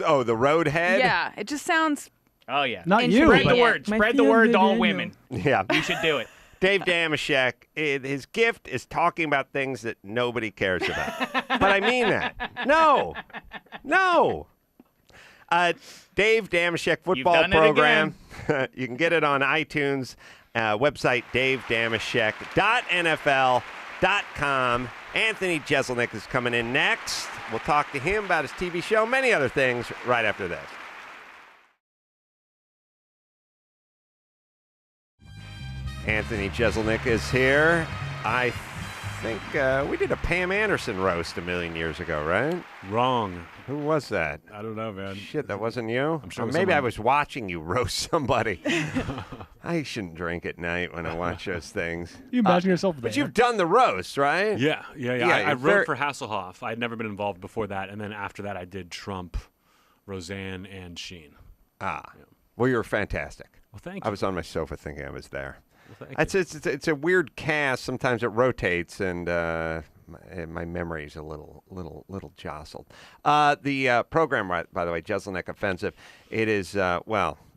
[SPEAKER 2] Oh, the Roadhead?
[SPEAKER 5] Yeah, it just sounds...
[SPEAKER 3] Oh, yeah.
[SPEAKER 4] Not you.
[SPEAKER 3] Spread the
[SPEAKER 5] Yeah.
[SPEAKER 3] word. Spread the word to all women.
[SPEAKER 2] Yeah.
[SPEAKER 3] You should do it.
[SPEAKER 2] Dave Dameshek, his gift is talking about things that nobody cares about. But I mean that. No. Dave Dameshek football
[SPEAKER 3] done it
[SPEAKER 2] program. You can get it on iTunes. Website davedameshek.nfl.com. Anthony Jeselnik is coming in next. We'll talk to him about his TV show, many other things, right after this. Anthony Jeselnik is here. I think we did a Pam Anderson roast a million years ago, right?
[SPEAKER 10] Wrong.
[SPEAKER 2] Who was that?
[SPEAKER 10] I don't know, man.
[SPEAKER 2] Shit, that wasn't you?
[SPEAKER 10] I'm sure
[SPEAKER 2] Or
[SPEAKER 10] it was
[SPEAKER 2] maybe I
[SPEAKER 10] someone.
[SPEAKER 2] was watching you roast somebody. I shouldn't drink at night when I watch those things.
[SPEAKER 4] You imagine yourself there.
[SPEAKER 2] But you've done the roast, right?
[SPEAKER 10] Yeah. I
[SPEAKER 2] you're
[SPEAKER 10] wrote for Hasselhoff. I'd never been involved before that, and then after that, I did Trump, Roseanne, and Sheen.
[SPEAKER 2] Well, you were fantastic.
[SPEAKER 10] Well, thank
[SPEAKER 2] I
[SPEAKER 10] you.
[SPEAKER 2] was on my sofa thinking I was there.
[SPEAKER 10] Well, thank you.
[SPEAKER 2] It's a weird cast. Sometimes it rotates, and my memory's a little jostled. The program, by the way, Jeselnik Offensive. It is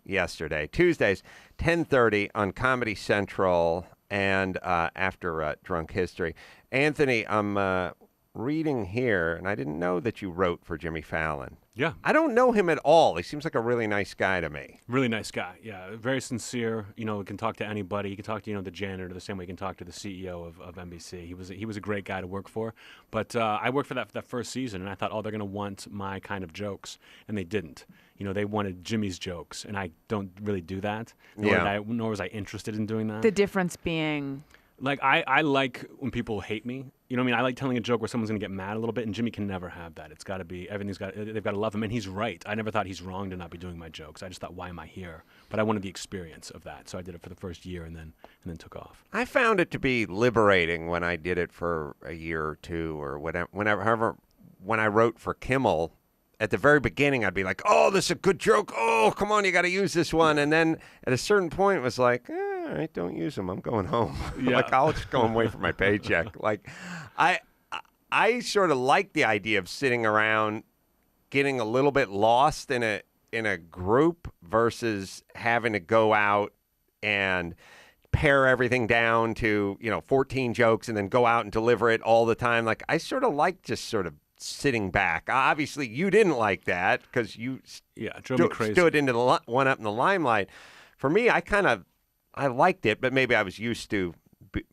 [SPEAKER 2] yesterday, Tuesdays, 10:30 on Comedy Central, and after Drunk History. Anthony, I'm reading here, and I didn't know that you wrote for Jimmy Fallon.
[SPEAKER 10] Yeah.
[SPEAKER 2] I don't know him at all. He seems like a really nice guy to me.
[SPEAKER 10] Really nice guy. Yeah, very sincere. You know, can talk to anybody. He can talk to the janitor the same way he can talk to the CEO of NBC. He was a great guy to work for. But I worked for that first season, and I thought, they're going to want my kind of jokes, and they didn't. You know, they wanted Jimmy's jokes, and I don't really do that. Nor was I interested in doing that.
[SPEAKER 5] The difference being...
[SPEAKER 10] Like, I like when people hate me. You know what I mean? I like telling a joke where someone's going to get mad a little bit, and Jimmy can never have that. It's got to be, they've got to love him, and he's right. I never thought he's wrong to not be doing my jokes. I just thought, why am I here? But I wanted the experience of that, so I did it for the first year and then took off.
[SPEAKER 2] I found it to be liberating when I did it for a year or two or whatever. When I wrote for Kimmel, at the very beginning, I'd be like, oh, this is a good joke. Oh, come on, you got to use this one. And then at a certain point, it was like, all right, don't use them. I'm going home.
[SPEAKER 10] Yeah.
[SPEAKER 2] Like, I'll just go and wait for my paycheck. Like, I sort of like the idea of sitting around getting a little bit lost in a group versus having to go out and pare everything down to 14 jokes and then go out and deliver it all the time. Like, I sort of like just sort of sitting back. Obviously, you didn't like that because you
[SPEAKER 10] it drove me crazy.
[SPEAKER 2] stood into the one up in the limelight. For me, I liked it, but maybe I was used to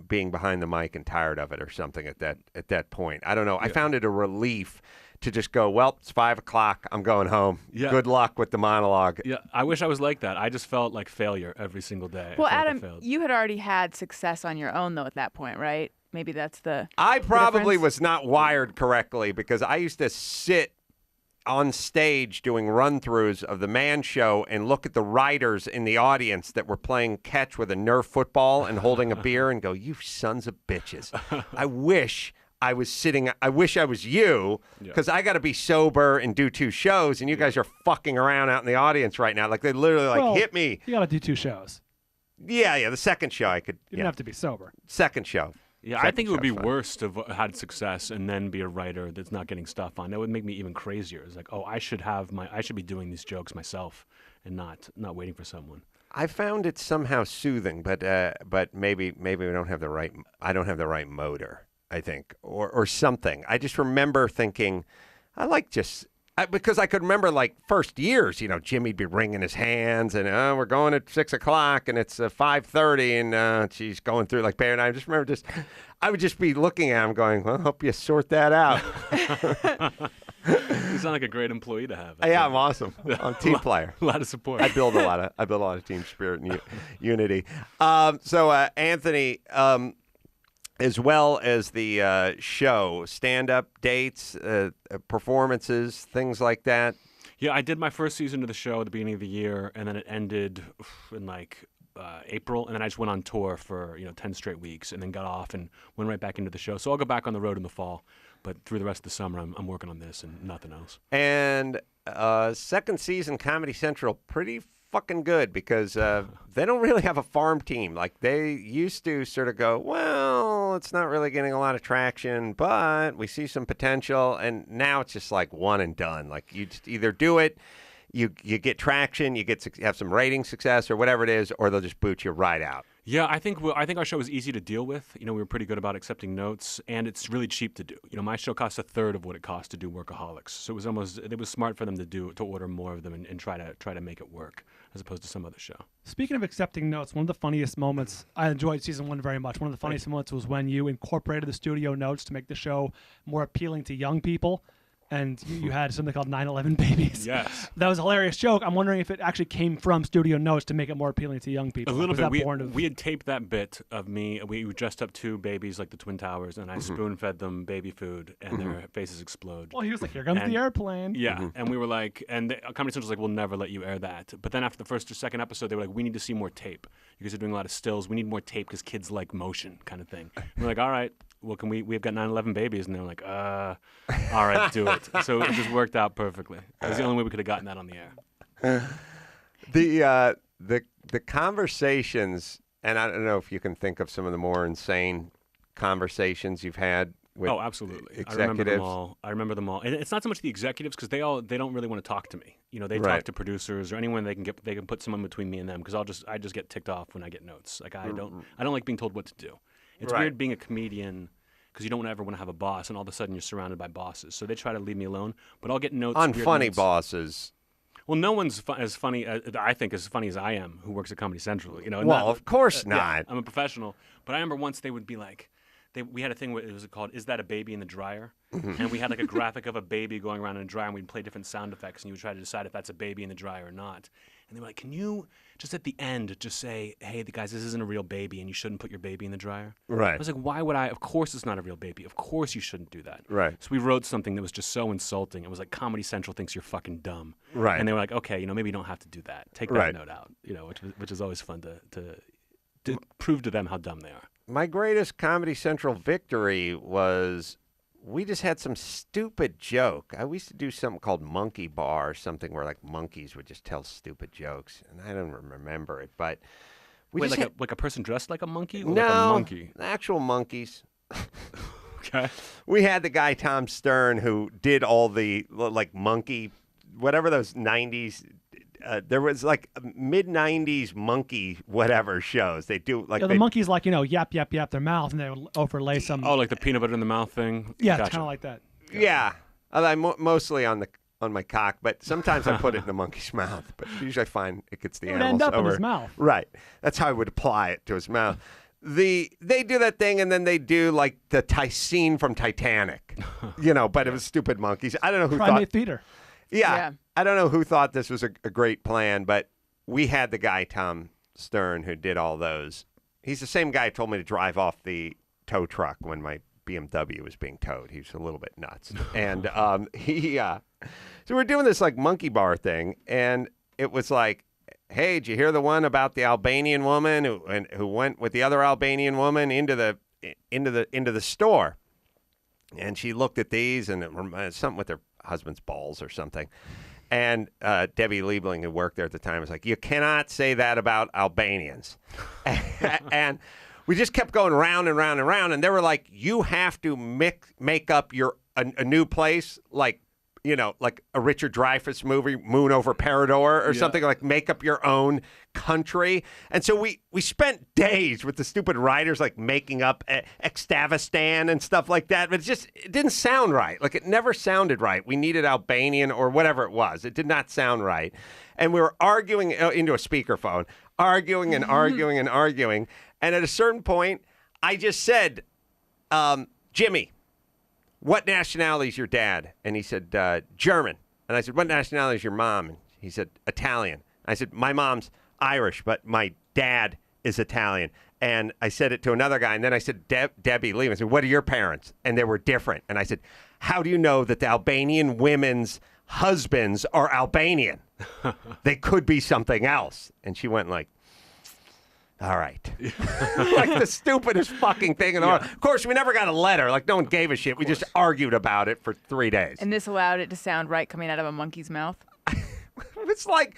[SPEAKER 2] being behind the mic and tired of it or something at that point. I don't know. Yeah. I found it a relief to just go, well, it's 5 o'clock. I'm going home. Yeah. Good luck with the monologue.
[SPEAKER 10] Yeah, I wish I was like that. I just felt like failure every single day.
[SPEAKER 5] Well, Adam, you had already had success on your own, though, at that point, right? Maybe that's
[SPEAKER 2] I probably
[SPEAKER 5] difference.
[SPEAKER 2] was not wired correctly because I used to sit on stage doing run-throughs of the Man Show and look at the writers in the audience that were playing catch with a Nerf football and holding a beer and go, you sons of bitches. I wish I was you because I got to be sober and do 2 shows and you guys are fucking around out in the audience right now. Like they literally hit me.
[SPEAKER 4] You got to do 2 shows.
[SPEAKER 2] Yeah. The second show I could.
[SPEAKER 4] You didn't have to be sober.
[SPEAKER 2] Second show.
[SPEAKER 10] Yeah, I think it would be worse to have had success and then be a writer that's not getting stuff on. That would make me even crazier. It's like, I should be doing these jokes myself and not waiting for someone.
[SPEAKER 2] I found it somehow soothing, but maybe we don't have the right. I don't have the right motor. I think, or something. I just remember thinking, I Because I could remember, like, first years, Jimmy'd be wringing his hands, and we're going at 6 o'clock, and it's 5:30, and she's going through, like, and I just remember I would just be looking at him going, well, I hope you sort that out.
[SPEAKER 10] You sound like a great employee to have.
[SPEAKER 2] Yeah, I'm awesome. I'm a team player.
[SPEAKER 10] A lot of support.
[SPEAKER 2] I build a lot of team spirit and unity. So Anthony, as well as the show, stand-up dates, performances, things like that.
[SPEAKER 10] Yeah, I did my first season of the show at the beginning of the year, and then it ended in like April, and then I just went on tour for 10 straight weeks, and then got off and went right back into the show. So I'll go back on the road in the fall, but through the rest of the summer, I'm working on this and nothing else.
[SPEAKER 2] And second season, Comedy Central, pretty fucking good because they don't really have a farm team. Like they used to sort of go, well, it's not really getting a lot of traction, but we see some potential. And now it's just like one and done. Like you just either do it, you get traction, you have some rating success or whatever it is, or they'll just boot you right out.
[SPEAKER 10] Yeah, I think our show was easy to deal with. We were pretty good about accepting notes, and it's really cheap to do. My show costs a third of what it costs to do Workaholics, so it was smart for them to order more of them and try to make it work as opposed to some other show.
[SPEAKER 4] Speaking of accepting notes, one of the funniest moments, I enjoyed season 1 very much. One of the funniest moments was when you incorporated the studio notes to make the show more appealing to young people. And you had something called 9/11 Babies.
[SPEAKER 10] Yes.
[SPEAKER 4] That was a hilarious joke. I'm wondering if it actually came from studio notes to make it more appealing to young people.
[SPEAKER 10] A little bit. We had taped that bit of me. We dressed up 2 babies like the Twin Towers, and I spoon-fed them baby food, and their faces explode.
[SPEAKER 4] Well, he was like, here comes the airplane.
[SPEAKER 10] Yeah, and we were like, and Comedy Central was like, we'll never let you air that. But then after the first or second episode, they were like, we need to see more tape. You guys are doing a lot of stills. We need more tape because kids like motion kind of thing. And we're like, all right. Well, we've got 9/11 Babies, and they were like, all right, do it. So it just worked out perfectly. It was the only way we could have gotten that on the
[SPEAKER 2] air. The conversations, and I don't know if you can think of some of the more insane conversations you've had with
[SPEAKER 10] absolutely.
[SPEAKER 2] Executives.
[SPEAKER 10] I remember them all. And it's not so much the executives because they don't really want to talk to me. They talk to producers or anyone they can put someone between me and them because I just get ticked off when I get notes. Like I don't like being told what to do. It's weird being a comedian because you don't ever want to have a boss, and all of a sudden you're surrounded by bosses. So they try to leave me alone, but I'll get notes.
[SPEAKER 2] On funny
[SPEAKER 10] notes.
[SPEAKER 2] Bosses.
[SPEAKER 10] Well, no one's as funny, I think, as funny as I am who works at Comedy Central.
[SPEAKER 2] Of course not.
[SPEAKER 10] Yeah, I'm a professional. But I remember once they would be like, we had a thing where it was called "Is That a Baby in the Dryer?" And we had like a graphic of a baby going around in a dryer, and we'd play different sound effects, and you would try to decide if that's a baby in the dryer or not. And they were like, can you just at the end just say, hey, guys, this isn't a real baby, and you shouldn't put your baby in the dryer?
[SPEAKER 2] Right.
[SPEAKER 10] I was like, why would I? Of course it's not a real baby. Of course you shouldn't do that.
[SPEAKER 2] Right.
[SPEAKER 10] So we wrote something that was just so insulting. It was like Comedy Central thinks you're fucking dumb.
[SPEAKER 2] Right.
[SPEAKER 10] And they were like, okay, maybe you don't have to do that. Take that note out. Which is always fun to prove to them how dumb they are.
[SPEAKER 2] My greatest Comedy Central victory was we just had some stupid joke. We used to do something called Monkey Bar or something where like monkeys would just tell stupid jokes, and I don't remember it, but
[SPEAKER 10] like a person dressed like a monkey? Or
[SPEAKER 2] no,
[SPEAKER 10] like a monkey?
[SPEAKER 2] Actual monkeys.
[SPEAKER 10] Okay.
[SPEAKER 2] We had the guy Tom Stern who did all the like monkey, whatever those 90s. There was like mid-90s monkey whatever shows. They do like
[SPEAKER 4] the monkeys like yap yap yap their mouth, and they would overlay some.
[SPEAKER 10] Oh, like the peanut butter in the mouth thing.
[SPEAKER 4] Yeah,
[SPEAKER 10] gotcha.
[SPEAKER 4] It's kind of like that.
[SPEAKER 2] Yeah, mostly on my cock, but sometimes I put it in the monkey's mouth. But usually I find it gets the animals
[SPEAKER 4] end up
[SPEAKER 2] over.
[SPEAKER 4] in his mouth.
[SPEAKER 2] Right, that's how I would apply it to his mouth. They do that thing, and then they do like the scene from Titanic, but it was stupid monkeys. I don't know who
[SPEAKER 4] Primate theater.
[SPEAKER 2] Yeah, I don't know who thought this was a great plan, but we had the guy Tom Stern who did all those. He's the same guy who told me to drive off the tow truck when my BMW was being towed. He was a little bit nuts, and so we're doing this like monkey bar thing, and it was like, hey, did you hear the one about the Albanian woman who went with the other Albanian woman into the store, and she looked at these and it was something with her husband's balls or something, and Debbie Liebling, who worked there at the time, was like, you cannot say that about Albanians. And we just kept going round and round and round, and they were like, you have to make up a new place like like a Richard Dreyfuss movie, Moon Over Parador, or something, like make up your own country. And so we spent days with the stupid writers, like making up Extavistan and stuff like that. But it didn't sound right. Like, it never sounded right. We needed Albanian or whatever it was. It did not sound right. And we were arguing into a speakerphone, arguing and arguing and arguing. And at a certain point, I just said, Jimmy, what nationality is your dad? And he said, German. And I said, what nationality is your mom? And he said, Italian. I said, my mom's Irish, but my dad is Italian. And I said it to another guy. And then I said, Debbie Lee. I said, what are your parents? And they were different. And I said, how do you know that the Albanian women's husbands are Albanian? They could be something else. And she went like, all right. Like the stupidest fucking thing in the world. Of course, we never got a letter. Like, no one gave a shit. We just argued about it for 3 days.
[SPEAKER 5] And this allowed it to sound right coming out of a monkey's mouth?
[SPEAKER 2] It's like,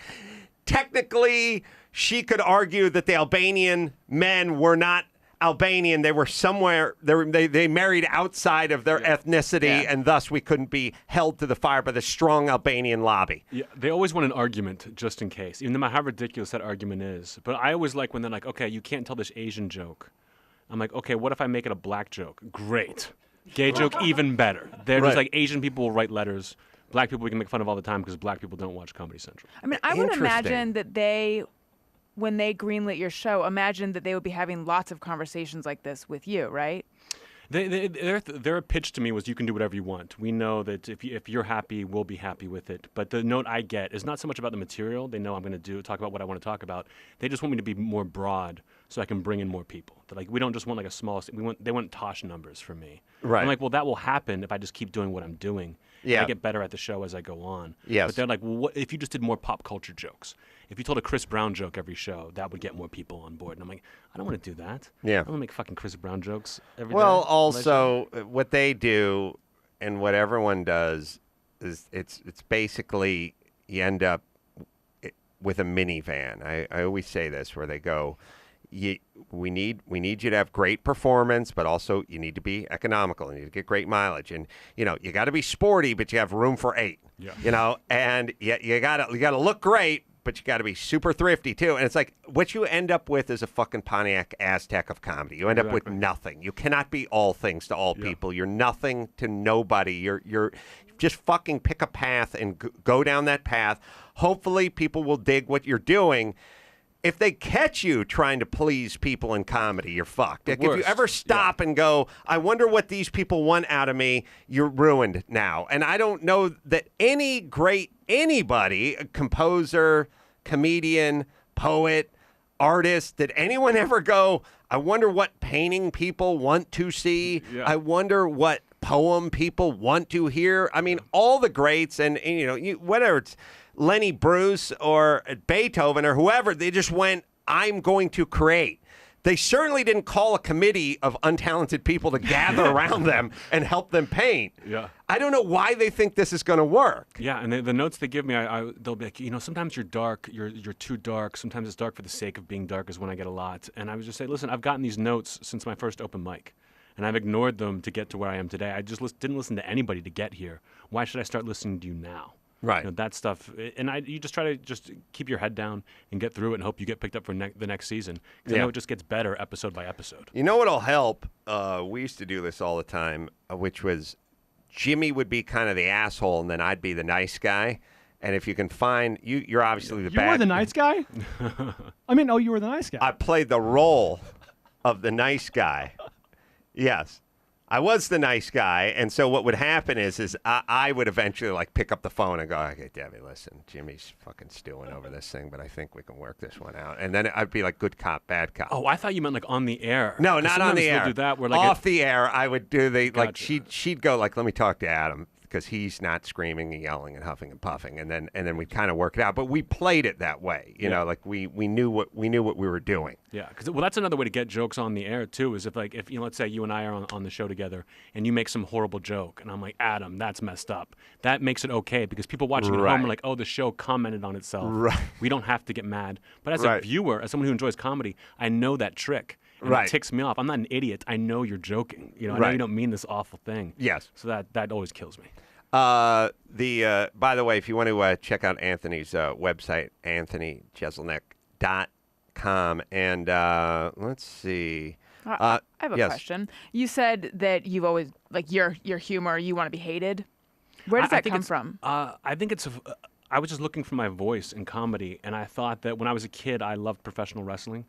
[SPEAKER 2] technically, she could argue that the Albanian men were not Albanian. They were somewhere, they married outside of their ethnicity, and thus we couldn't be held to the fire by the strong Albanian lobby.
[SPEAKER 10] Yeah, they always want an argument just in case, even no matter how ridiculous that argument is. But I always like when they're like, okay, you can't tell this Asian joke. I'm like, okay, what if I make it a black joke? Great. Gay joke, even better. They're just like, Asian people will write letters. Black people we can make fun of all the time because black people don't watch Comedy Central.
[SPEAKER 5] I mean, I would imagine that when they greenlit your show, imagine that they would be having lots of conversations like this with you, right?
[SPEAKER 10] Their pitch to me was, you can do whatever you want. We know that if you're happy, we'll be happy with it. But the note I get is not so much about the material. They know I'm going to talk about what I want to talk about. They just want me to be more broad so I can bring in more people. They're like, we don't just want like a small. They want Tosh numbers from me.
[SPEAKER 2] Right.
[SPEAKER 10] I'm like, well, that will happen if I just keep doing what I'm doing.
[SPEAKER 2] Yeah.
[SPEAKER 10] I get better at the show as I go on.
[SPEAKER 2] Yes.
[SPEAKER 10] But they're like, well, what if you just did more pop culture jokes? If you told a Chris Brown joke every show, that would get more people on board. And I'm like, I don't want to do that.
[SPEAKER 2] Yeah.
[SPEAKER 10] I don't want to make fucking Chris Brown jokes every day.
[SPEAKER 2] Well, also, what they do and what everyone does is it's basically you end up with a minivan. I always say this, where they go, we need you to have great performance, but also you need to be economical. You need to get great mileage, and you got to be sporty, but you have room for 8. Yeah. And you gotta look great, but you got to be super thrifty too. And it's like, what you end up with is a fucking Pontiac Aztec of comedy. You end up with nothing. You cannot be all things to all people. You're nothing to nobody. You're just fucking pick a path and go down that path. Hopefully people will dig what you're doing. If they catch you trying to please people in comedy, you're fucked. Like, if you ever stop and go, I wonder what these people want out of me, you're ruined now. And I don't know that anybody, a composer, comedian, poet, artist, did anyone ever go, I wonder what painting people want to see? Yeah. I wonder what poem people want to hear? I mean, all the greats and whether it's Lenny Bruce or Beethoven or whoever, they just went, I'm going to create. They certainly didn't call a committee of untalented people to gather around them and help them paint.
[SPEAKER 10] Yeah.
[SPEAKER 2] I don't know why they think this is going to work.
[SPEAKER 10] Yeah, and the notes they give me, they'll be like, sometimes you're dark, you're too dark. Sometimes it's dark for the sake of being dark is when I get a lot. And I would just say, listen, I've gotten these notes since my first open mic, and I've ignored them to get to where I am today. I just didn't listen to anybody to get here. Why should I start listening to you now?
[SPEAKER 2] Right.
[SPEAKER 10] That stuff. And you just try to just keep your head down and get through it and hope you get picked up for the next season. Because I know it just gets better episode by episode.
[SPEAKER 2] You know what'll help? We used to do this all the time, which was Jimmy would be kind of the asshole and then I'd be the nice guy. And if you can find, you're obviously the bad.
[SPEAKER 4] You were the nice guy? I mean, you were the nice guy.
[SPEAKER 2] I played the role of the nice guy. Yes. I was the nice guy, and so what would happen is I would eventually pick up the phone and go, okay, Debbie, listen, Jimmy's fucking stewing over this thing, but I think we can work this one out. And then I'd be like good cop, bad cop.
[SPEAKER 10] Oh, I thought you meant on the air.
[SPEAKER 2] No, not on the air.
[SPEAKER 10] Do that where,
[SPEAKER 2] off the air, I would do
[SPEAKER 10] Gotcha.
[SPEAKER 2] she'd go let me talk to Adam, because he's not screaming and yelling and huffing and puffing, and then we'd kind of work it out. But we played it that way, you know, we knew what we were doing.
[SPEAKER 10] Yeah, because that's another way to get jokes on the air too. Is if let's say you and I are on the show together, and you make some horrible joke, and I'm like, Adam, that's messed up. That makes it okay because people watching at home are like, oh, the show commented on itself.
[SPEAKER 2] Right.
[SPEAKER 10] We don't have to get mad. But as a viewer, as someone who enjoys comedy, I know that trick. And it ticks me off. I'm not an idiot. I know you're joking. I know you don't mean this awful thing.
[SPEAKER 2] Yes.
[SPEAKER 10] So that always kills me.
[SPEAKER 2] By the way, if you want to check out Anthony's website, anthonyjeselnik.com, and let's see.
[SPEAKER 5] I have a question. You said that you've always, like, your humor, you want to be hated. Where does that come from?
[SPEAKER 10] I think it's I was just looking for my voice in comedy, and I thought that when I was a kid, I loved professional wrestling.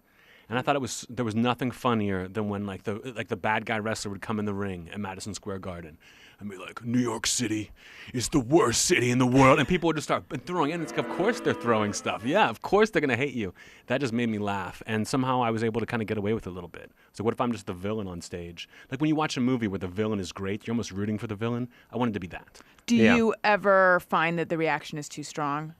[SPEAKER 10] And I thought there was nothing funnier than when the bad guy wrestler would come in the ring at Madison Square Garden and be like, New York City is the worst city in the world, and people would just start throwing in. Of course they're throwing stuff. Yeah, of course they're gonna hate you. That just made me laugh, and somehow I was able to kind of get away with it a little bit. So what if I'm just the villain on stage? Like when you watch a movie where the villain is great, you're almost rooting for the villain. I wanted to be that.
[SPEAKER 5] Do you ever find that the reaction is too strong?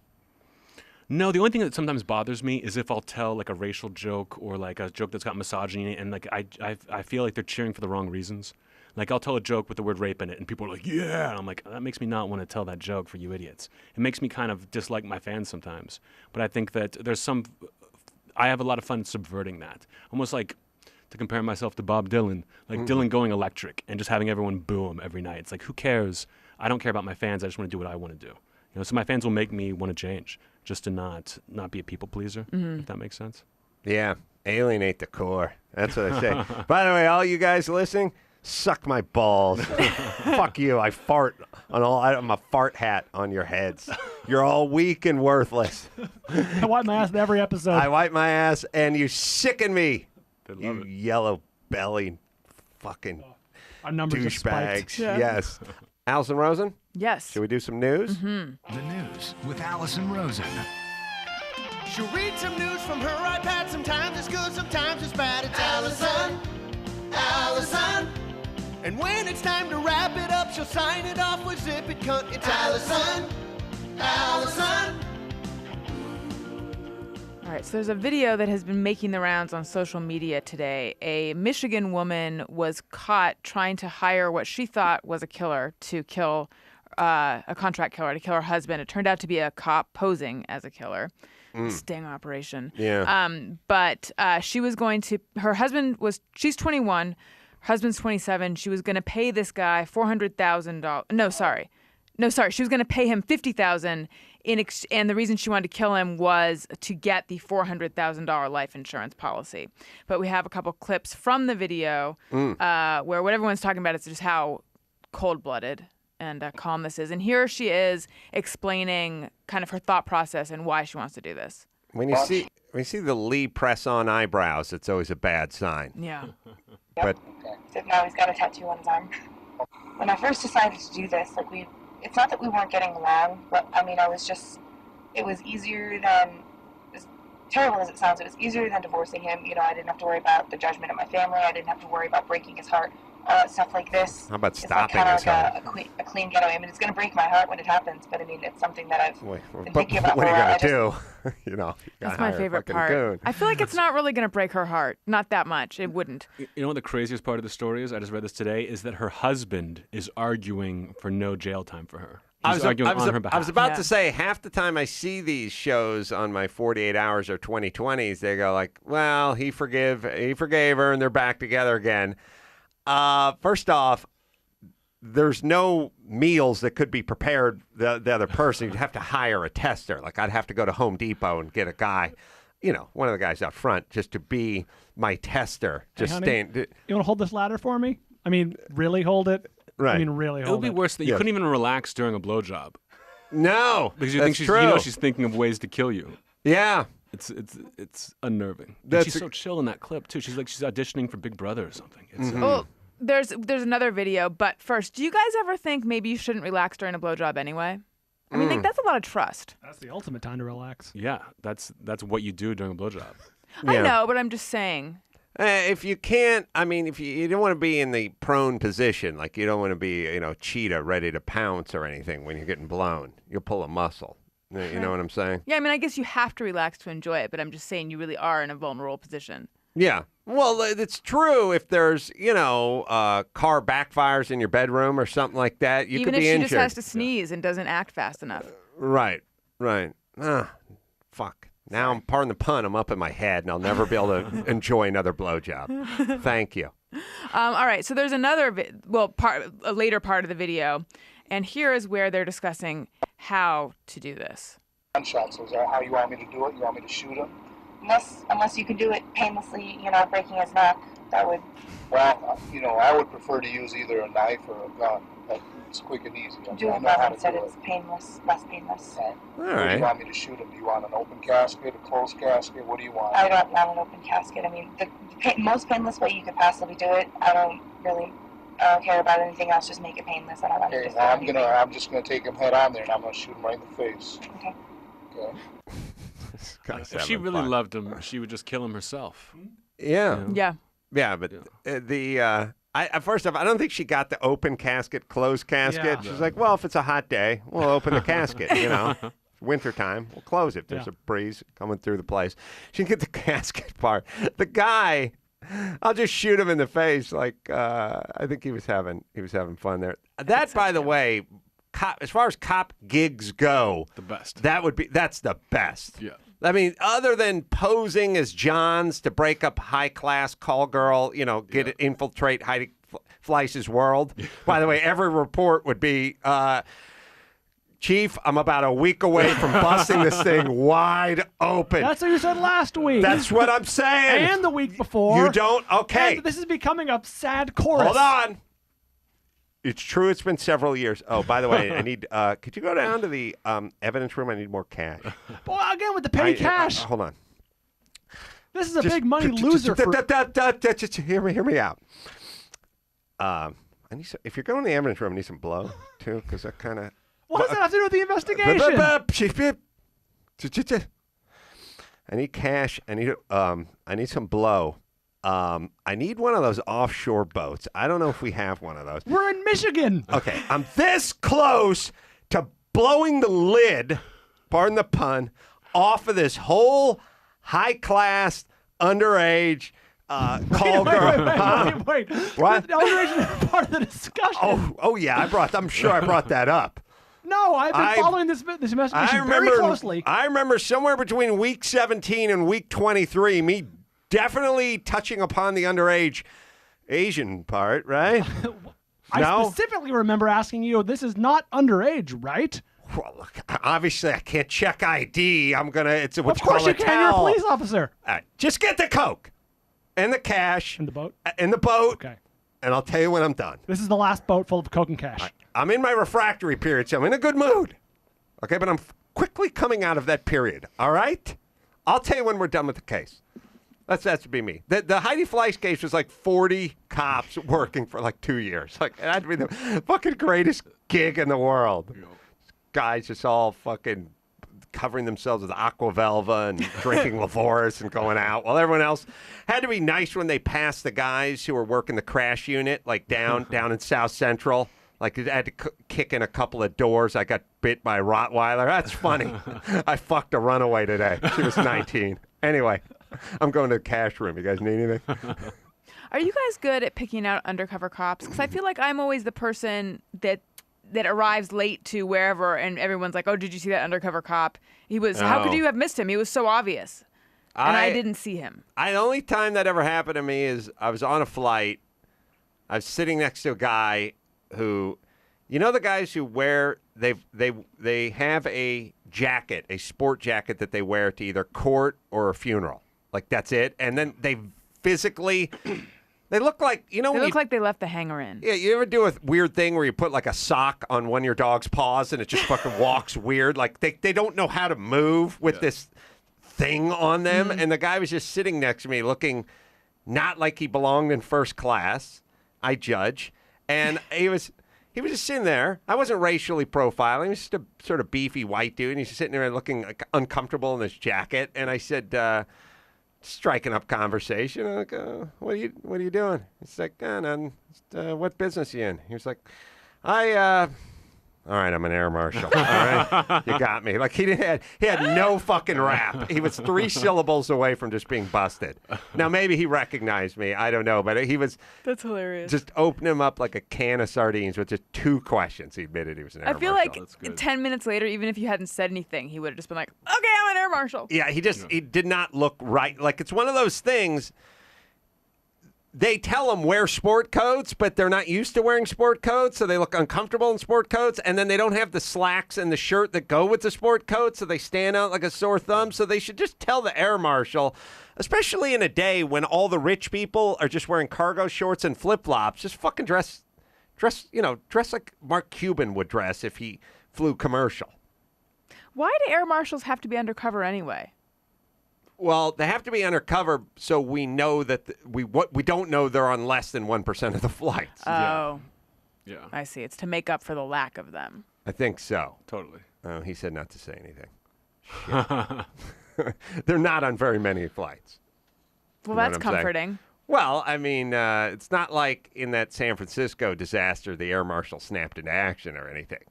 [SPEAKER 10] No, the only thing that sometimes bothers me is if I'll tell like a racial joke or like a joke that's got misogyny in it, and like I feel like they're cheering for the wrong reasons. Like I'll tell a joke with the word rape in it, and people are like, "Yeah," and I'm like, that makes me not want to tell that joke for you idiots. It makes me kind of dislike my fans sometimes. But I think that I have a lot of fun subverting that, almost like to compare myself to Bob Dylan, like Dylan going electric and just having everyone boo him every night. It's like, who cares? I don't care about my fans. I just want to do what I want to do. So my fans will make me want to change, just to not be a people pleaser, if that makes sense. Yeah,
[SPEAKER 2] alienate the core. That's what I say. By the way, all you guys listening, suck my balls. Fuck you. I fart I'm a fart hat on your heads. You're all weak and worthless.
[SPEAKER 4] I wipe my ass in every episode.
[SPEAKER 2] I wipe my ass, and you sicken me. You yellow belly fucking douchebags. Yeah. Yes. Allison Rosen?
[SPEAKER 5] Yes.
[SPEAKER 2] Should we do some news?
[SPEAKER 1] The news with Allison Rosen.
[SPEAKER 11] She'll read some news from her iPad. Sometimes it's good, sometimes it's bad. It's Allison. And when it's time to wrap it up, she'll sign it off with zip it cunt. It's Allison.
[SPEAKER 5] All right, so there's a video that has been making the rounds on social media today. A Michigan woman was caught trying to hire what she thought was a killer to kill, a contract killer to kill her husband. It turned out to be a cop posing as a killer. Sting operation.
[SPEAKER 2] Yeah.
[SPEAKER 5] But she was going to, she's 21, her husband's 27. She was going to pay this guy $400,000. No, sorry. She was going to pay him $50,000 and the reason she wanted to kill him was to get the $400,000 life insurance policy. But we have a couple clips from the video where what everyone's talking about is just how cold-blooded and calm this is. And here she is explaining kind of her thought process and why she wants to do this.
[SPEAKER 2] When you see the Lee press-on eyebrows, it's always a bad sign.
[SPEAKER 5] Yeah.
[SPEAKER 2] But
[SPEAKER 12] now he's got a tattoo on his arm. When I first decided to do this, it's not that we weren't getting along, but I mean, it was easier than, as terrible as it sounds, it was easier than divorcing him. I didn't have to worry about the judgment of my family. I didn't have to worry about breaking his heart. Stuff like this.
[SPEAKER 2] How about stopping
[SPEAKER 12] his heart? A clean getaway. I mean, it's going to break my heart when it happens, but I mean, it's something that I've been thinking about
[SPEAKER 2] for a while. What are you going to do?
[SPEAKER 5] That's my favorite part.
[SPEAKER 2] Goon.
[SPEAKER 5] I feel like it's not really going to break her heart. Not that much. It wouldn't.
[SPEAKER 10] You know what the craziest part of the story is? I just read this today, is that her husband is arguing for no jail time for her.
[SPEAKER 2] I was about to say, half the time I see these shows on my 48 hours or 2020s, they go like, well, he forgave her and they're back together again. First off, there's no meals that could be prepared the other person. You'd have to hire a tester. Like I'd have to go to Home Depot and get a guy, one of the guys out front just to be my tester. Just
[SPEAKER 4] honey, you want to hold this ladder for me? I mean, really hold it?
[SPEAKER 2] Right.
[SPEAKER 4] I mean, really hold it.
[SPEAKER 10] It would be worse that you couldn't even relax during a blowjob.
[SPEAKER 2] No,
[SPEAKER 10] because you think she's thinking of ways to kill you.
[SPEAKER 2] Yeah.
[SPEAKER 10] It's unnerving. She's so chill in that clip too. She's like she's auditioning for Big Brother or something.
[SPEAKER 5] Well, there's another video, but first, do you guys ever think maybe you shouldn't relax during a blowjob anyway? I mean, that's a lot of trust.
[SPEAKER 4] That's the ultimate time to relax.
[SPEAKER 10] Yeah, that's what you do during a blowjob.
[SPEAKER 5] I know, but I'm just saying.
[SPEAKER 2] If you can't, I mean, if you don't want to be in the prone position, like you don't want to be, cheetah ready to pounce or anything when you're getting blown. You'll pull a muscle. You know what I'm saying?
[SPEAKER 5] Yeah, I mean, I guess you have to relax to enjoy it, but I'm just saying you really are in a vulnerable position.
[SPEAKER 2] Yeah. Well, it's true if there's, car backfires in your bedroom or something like that, you could be injured.
[SPEAKER 5] Even if she just has to sneeze and doesn't act fast enough.
[SPEAKER 2] Right. Fuck. Now, I'm pardon the pun, I'm up in my head, and I'll never be able to enjoy another blowjob. Thank you.
[SPEAKER 5] All right, so there's another, a later part of the video, And here is where they're discussing how to do this.
[SPEAKER 13] Gunshots, is that how you want me to do it? You want me to shoot him?
[SPEAKER 12] Unless you can do it painlessly, you're not breaking his neck, that would...
[SPEAKER 13] Well, I would prefer to use either a knife or a gun. It's quick and easy.
[SPEAKER 12] Do a gun instead, it's painless, less painless.
[SPEAKER 13] All right. Do you want me to shoot him? Do you want an open casket, a closed casket? What do you want?
[SPEAKER 12] I don't want an open casket. I mean, the most painless way you could possibly do it, I don't care about anything else, just make it painless. I don't want to
[SPEAKER 13] I'm just gonna take him head on there and I'm gonna shoot him right in the face.
[SPEAKER 12] Okay.
[SPEAKER 10] If she really loved him, she would just kill him herself.
[SPEAKER 2] Yeah.
[SPEAKER 5] Yeah.
[SPEAKER 2] Yeah, but first off, I don't think she got the open casket, closed casket.
[SPEAKER 4] Yeah.
[SPEAKER 2] She's like, well, if it's a hot day, we'll open the casket, Wintertime, we'll close it. There's a breeze coming through the place. She didn't get the casket part. The guy, I'll just shoot him in the face. Like, I think he was having fun there. That, by the way, as far as cop gigs go,
[SPEAKER 10] the best.
[SPEAKER 2] That's the best.
[SPEAKER 10] Yeah.
[SPEAKER 2] I mean, other than posing as Johns to break up high-class call girl, infiltrate Heidi Fleisch's world. By the way, every report would be, Chief, I'm about a week away from busting this thing wide open.
[SPEAKER 4] That's what you said last week.
[SPEAKER 2] That's what I'm saying.
[SPEAKER 4] And the week before.
[SPEAKER 2] You don't? Okay.
[SPEAKER 4] And this is becoming a sad chorus.
[SPEAKER 2] Hold on. It's true. It's been several years. Oh, by the way, I need. Could you go down to the evidence room? I need more cash.
[SPEAKER 4] Well, again with the petty cash.
[SPEAKER 2] Hold on.
[SPEAKER 4] This is a big money loser.
[SPEAKER 2] Just hear me out. I need some, if you're going to the evidence room, I need some blow too, because that kind of.
[SPEAKER 4] What does that have to do with the investigation?
[SPEAKER 2] I need cash. I need some blow. I need one of those offshore boats. I don't know if we have one of those.
[SPEAKER 4] We're in Michigan.
[SPEAKER 2] Okay, I'm this close to blowing the lid, pardon the pun, off of this whole high-class, underage call girl.
[SPEAKER 4] Wait.
[SPEAKER 2] What?
[SPEAKER 4] Underage is part of the discussion.
[SPEAKER 2] Oh yeah, I'm sure I brought that up.
[SPEAKER 4] No, I've been following this investigation very closely.
[SPEAKER 2] I remember somewhere between week 17 and week 23, me definitely touching upon the underage Asian part, right?
[SPEAKER 4] I specifically remember asking you, this is not underage, right?
[SPEAKER 2] Well, look, obviously I can't check ID. It's what
[SPEAKER 4] you call a tell. Of course you can. You're a police officer.
[SPEAKER 2] All right, just get the coke and the cash.
[SPEAKER 4] In the boat?
[SPEAKER 2] In the boat.
[SPEAKER 4] Okay.
[SPEAKER 2] And I'll tell you when I'm done.
[SPEAKER 4] This is the last boat full of coke and cash.
[SPEAKER 2] I'm in my refractory period, so I'm in a good mood. Okay, but I'm quickly coming out of that period, all right? I'll tell you when we're done with the case. That's be me. The Heidi Fleisch case was like 40 cops working for like 2 years. Like, that'd be the fucking greatest gig in the world. Guys just all fucking covering themselves with aqua velva and drinking Lavoris and going out, while everyone else had to be nice when they passed the guys who were working the crash unit, like down in South Central. Like, I had to kick in a couple of doors. I got bit by a Rottweiler. That's funny. I fucked a runaway today. She was 19. Anyway, I'm going to the cash room. You guys need anything?
[SPEAKER 5] Are you guys good at picking out undercover cops? Because I feel like I'm always the person that arrives late to wherever, and everyone's like, "Oh, did you see that undercover cop? He was. How could you have missed him? He was so obvious." And I didn't see him.
[SPEAKER 2] The only time that ever happened to me is I was on a flight. I was sitting next to a guy who, the guys who wear they have a jacket, a sport jacket that they wear to either court or a funeral. Like, that's it. And then they physically. They look like,
[SPEAKER 5] They look like they left the hanger in.
[SPEAKER 2] Yeah, you ever do a weird thing where you put like a sock on one of your dog's paws and it just fucking walks weird? Like they don't know how to move with this thing on them. Mm-hmm. And the guy was just sitting next to me looking not like he belonged in first class, I judge. And he was just sitting there. I wasn't racially profiling. He was just a sort of beefy white dude. And he's just sitting there looking like uncomfortable in his jacket. And I said, striking up conversation. I'm like, what are you doing? He's like, none. What business you in? He was like, all right, I'm an air marshal. All right, you got me. Like, he had no fucking rap. He was 3 syllables away from just being busted. Now, maybe he recognized me. I don't know, but he was.
[SPEAKER 5] That's hilarious.
[SPEAKER 2] Just open him up like a can of sardines with just 2 questions. He admitted he was an air marshal.
[SPEAKER 5] I feel like 10 minutes later, even if you hadn't said anything, he would have just been like, okay, I'm an air marshal.
[SPEAKER 2] Yeah, he did not look right. Like, it's one of those things. they tell them wear sport coats, but they're not used to wearing sport coats, so they look uncomfortable in sport coats, and then they don't have the slacks and the shirt that go with the sport coat, so they stand out like a sore thumb. So they should just tell the air marshal, especially in a day when all the rich people are just wearing cargo shorts and flip-flops, just fucking dress like Mark Cuban would dress if he flew commercial.
[SPEAKER 5] Why do air marshals have to be undercover anyway?
[SPEAKER 2] Well, they have to be undercover so we know that we don't know they're on less than 1% of the flights.
[SPEAKER 5] Oh.
[SPEAKER 10] Yeah.
[SPEAKER 5] I see. It's to make up for the lack of them.
[SPEAKER 2] I think so.
[SPEAKER 10] Totally.
[SPEAKER 2] Oh, he said not to say anything. They're not on very many flights.
[SPEAKER 5] Well, that's comforting.
[SPEAKER 2] Saying? Well, I mean, it's not like in that San Francisco disaster the air marshal snapped into action or anything.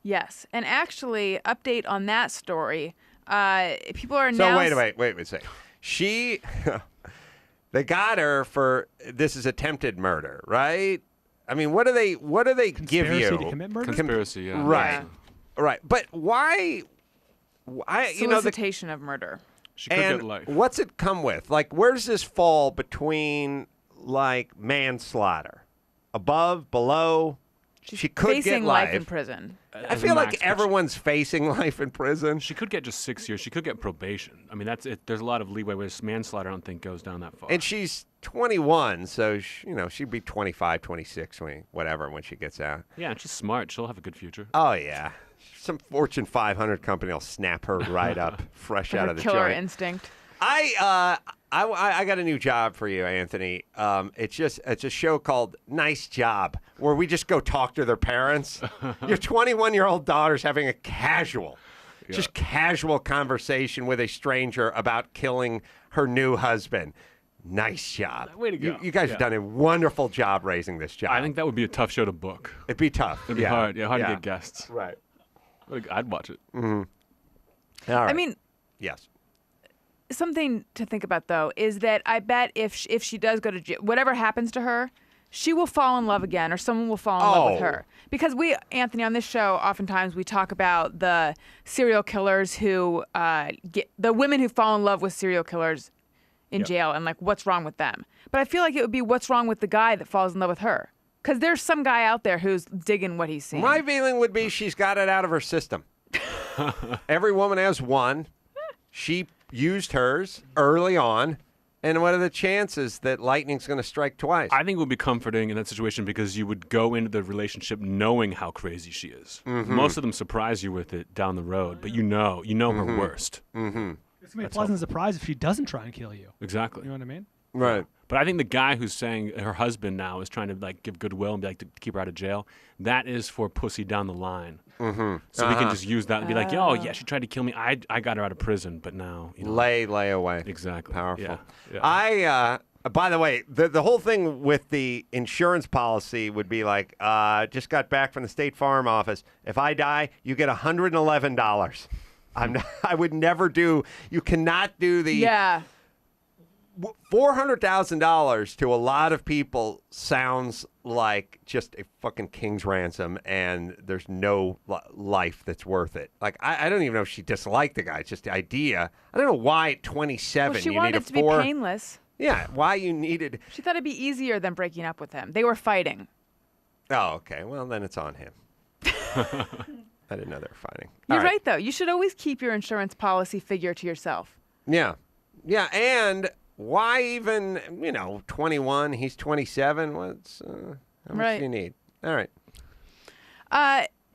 [SPEAKER 5] Yes. And actually, update on that story. People are now.
[SPEAKER 2] So wait a second. She, they got her for this is attempted murder, right? I mean, what do they give you?
[SPEAKER 4] Conspiracy to commit murder?
[SPEAKER 10] Conspiracy, yeah.
[SPEAKER 2] Right, right. But why?
[SPEAKER 5] Solicitation of murder.
[SPEAKER 10] She could get life.
[SPEAKER 2] What's it come with? Like, where does this fall between like manslaughter, above, below? She could
[SPEAKER 5] facing
[SPEAKER 2] get life
[SPEAKER 5] in prison.
[SPEAKER 2] I feel like everyone's facing life in prison.
[SPEAKER 10] She could get just 6 years. She could get probation. I mean, that's it. There's a lot of leeway. Whereas manslaughter, I don't think goes down that far.
[SPEAKER 2] And she's 21, so she'd be 25, 26, when she gets out.
[SPEAKER 10] Yeah, and she's smart. She'll have a good future.
[SPEAKER 2] Oh yeah, some Fortune 500 company will snap her right up, fresh out of the
[SPEAKER 5] killer
[SPEAKER 2] joint.
[SPEAKER 5] instinct.
[SPEAKER 2] I got a new job for you, Anthony. It's a show called Nice Job, where we just go talk to their parents. Your 21-year-old daughter's having a casual conversation with a stranger about killing her new husband. Nice job.
[SPEAKER 10] Way to go.
[SPEAKER 2] You guys have done a wonderful job raising this job.
[SPEAKER 10] I think that would be a tough show to book.
[SPEAKER 2] It'd be tough.
[SPEAKER 10] It'd be hard. Yeah, hard to get guests.
[SPEAKER 2] Right.
[SPEAKER 10] I'd watch it.
[SPEAKER 2] Mm-hmm. All right.
[SPEAKER 5] I mean,
[SPEAKER 2] yes.
[SPEAKER 5] Something to think about, though, is that I bet if she does go to jail, whatever happens to her, she will fall in love again, or someone will fall in love with her. Because Anthony, on this show, oftentimes we talk about the serial killers who the women who fall in love with serial killers in jail, and like what's wrong with them. But I feel like it would be what's wrong with the guy that falls in love with her. Because there's some guy out there who's digging what he's seeing.
[SPEAKER 2] My feeling would be she's got it out of her system. Every woman has one. She used hers early on, and what are the chances that lightning's going to strike twice?
[SPEAKER 10] I think it would be comforting in that situation because you would go into the relationship knowing how crazy she is.
[SPEAKER 2] Mm-hmm.
[SPEAKER 10] Most of them surprise you with it down the road, but you know her worst.
[SPEAKER 2] Mm-hmm.
[SPEAKER 4] It's going to be a pleasant surprise if she doesn't try and kill you.
[SPEAKER 10] Exactly.
[SPEAKER 4] You know what I mean?
[SPEAKER 2] Right.
[SPEAKER 10] But I think the guy who's saying her husband now is trying to like give goodwill and be like to keep her out of jail, that is for pussy down the line.
[SPEAKER 2] Mm-hmm.
[SPEAKER 10] So we can just use that and be like, oh yeah, she tried to kill me. I got her out of prison, but now
[SPEAKER 2] lay away.
[SPEAKER 10] Exactly.
[SPEAKER 2] Powerful.
[SPEAKER 10] Yeah.
[SPEAKER 2] By the way, the whole thing with the insurance policy would be like, just got back from the State Farm office. If I die, you get $111. I would never do. You cannot do the.
[SPEAKER 5] Yeah.
[SPEAKER 2] $400,000 to a lot of people sounds like just a fucking king's ransom, and there's no life that's worth it. Like, I don't even know if she disliked the guy. It's just the idea. I don't know why at 27
[SPEAKER 5] she
[SPEAKER 2] you
[SPEAKER 5] wanted
[SPEAKER 2] need
[SPEAKER 5] it to be painless.
[SPEAKER 2] Yeah, why you needed.
[SPEAKER 5] She thought it'd be easier than breaking up with him. They were fighting.
[SPEAKER 2] Oh, okay. Well, then it's on him. I didn't know they were fighting.
[SPEAKER 5] You're right, though. You should always keep your insurance policy figure to yourself.
[SPEAKER 2] Yeah. Yeah, and why even, 21, he's 27, how much do you need? All right.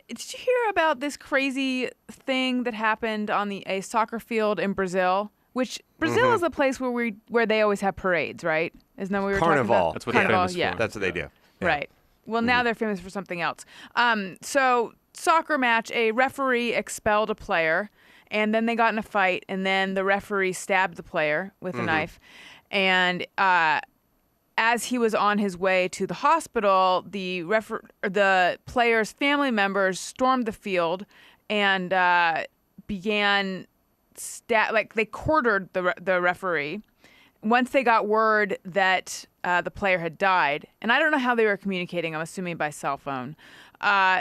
[SPEAKER 5] Did you hear about this crazy thing that happened on a soccer field in Brazil? Which Brazil is a place where they always have parades, right? Isn't that what we were talking about?
[SPEAKER 10] That's what they're famous for.
[SPEAKER 5] Yeah.
[SPEAKER 2] That's what they do. Yeah.
[SPEAKER 5] Right. Well, now they're famous for something else. So, soccer match, a referee expelled a player. And then they got in a fight, and then the referee stabbed the player with a knife. And as he was on his way to the hospital, the player's family members stormed the field and began they quartered the referee. Once they got word that the player had died, and I don't know how they were communicating. I'm assuming by cell phone.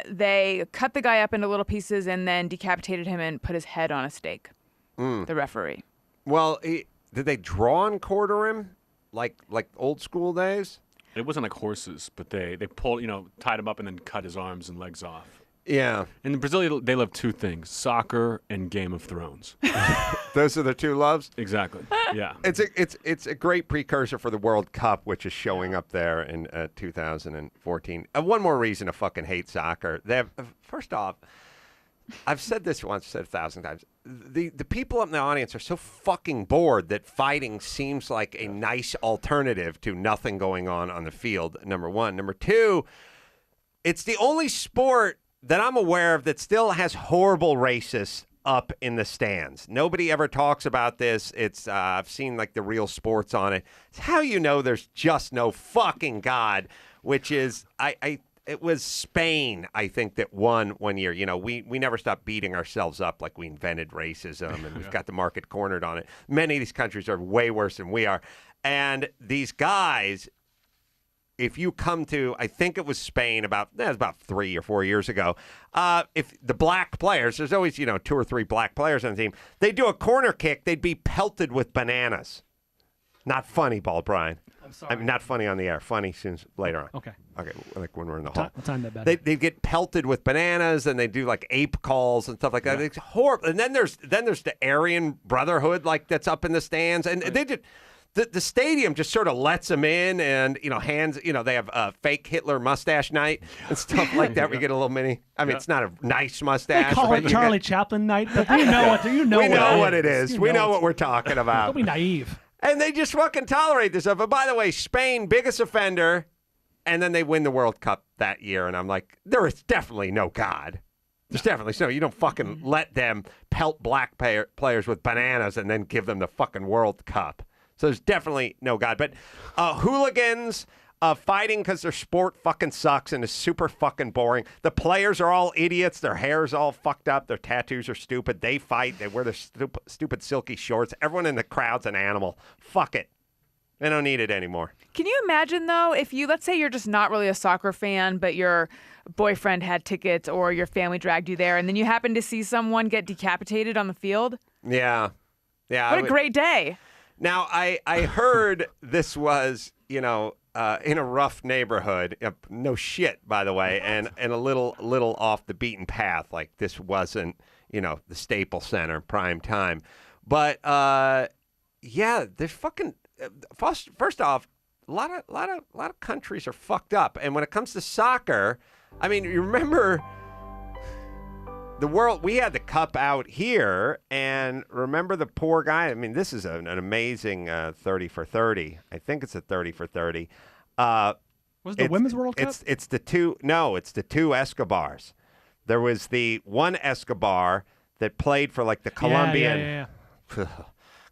[SPEAKER 5] They cut the guy up into little pieces and then decapitated him and put his head on a stake. The referee.
[SPEAKER 2] Well, did they draw and quarter him? like old school days.
[SPEAKER 10] It wasn't like horses, but they pulled, tied him up and then cut his arms and legs off.
[SPEAKER 2] Yeah.
[SPEAKER 10] In Brazil, they love two things: soccer and Game of Thrones.
[SPEAKER 2] Those are their two loves.
[SPEAKER 10] Exactly. Yeah.
[SPEAKER 2] It's a great precursor for the World Cup, which is showing up there in 2014. One more reason to fucking hate soccer. First off, I've said this once, said 1,000 times. The people up in the audience are so fucking bored that fighting seems like a nice alternative to nothing going on the field, number one. Number two, it's the only sport that I'm aware of that still has horrible racists up in the stands. Nobody ever talks about this. It's I've seen like the Real Sports on it. It's how you know there's just no fucking God, which is it was Spain, I think, that won one year. We never stopped beating ourselves up like we invented racism and we've got the market cornered on it. Many of these countries are way worse than we are. And these guys, if you come to, I think it was Spain about 3 or 4 years ago, if the black players, there's always, 2 or 3 black players on the team, they do a corner kick, they'd be pelted with bananas. Not funny, Bald Brian.
[SPEAKER 4] I'm sorry.
[SPEAKER 2] I mean, not funny on the air. Funny soon later on.
[SPEAKER 4] Okay,
[SPEAKER 2] like when we're in the hall.
[SPEAKER 4] We'll time that better.
[SPEAKER 2] They get pelted with bananas, and they do like ape calls and stuff like that. It's horrible. And then there's the Aryan Brotherhood that's up in the stands, and they just. The stadium just sort of lets them in, and hands. They have a fake Hitler mustache night and stuff like that. We get a little mini. I mean, it's not a nice mustache.
[SPEAKER 4] They call it Charlie Chaplin night, but we know what it is.
[SPEAKER 2] We know what we're talking about.
[SPEAKER 4] Don't be naive.
[SPEAKER 2] And they just fucking tolerate this stuff. But by the way, Spain, biggest offender, and then they win the World Cup that year, and I'm like, there is definitely no God. There's definitely no. You don't fucking let them pelt black players with bananas and then give them the fucking World Cup. So there's definitely no God. But hooligans fighting because their sport fucking sucks and is super fucking boring. The players are all idiots. Their hair's all fucked up. Their tattoos are stupid. They fight. They wear their stupid silky shorts. Everyone in the crowd's an animal. Fuck it. They don't need it anymore.
[SPEAKER 5] Can you imagine, though, if let's say you're just not really a soccer fan, but your boyfriend had tickets or your family dragged you there, and then you happen to see someone get decapitated on the field?
[SPEAKER 2] Yeah.
[SPEAKER 5] What a great day.
[SPEAKER 2] Now, I heard this was, in a rough neighborhood. No shit, by the way, and a little off the beaten path. Like this wasn't, the Staples Center prime time. But there's fucking first off, a lot of countries are fucked up. And when it comes to soccer, I mean, you remember the world, we had the cup out here, and remember the poor guy? I mean, this is an amazing 30 for 30. I think it's a 30 for 30.
[SPEAKER 4] Was it the Women's World Cup?
[SPEAKER 2] It's the two Escobars. There was the one Escobar that played for like the Colombian.
[SPEAKER 4] Yeah.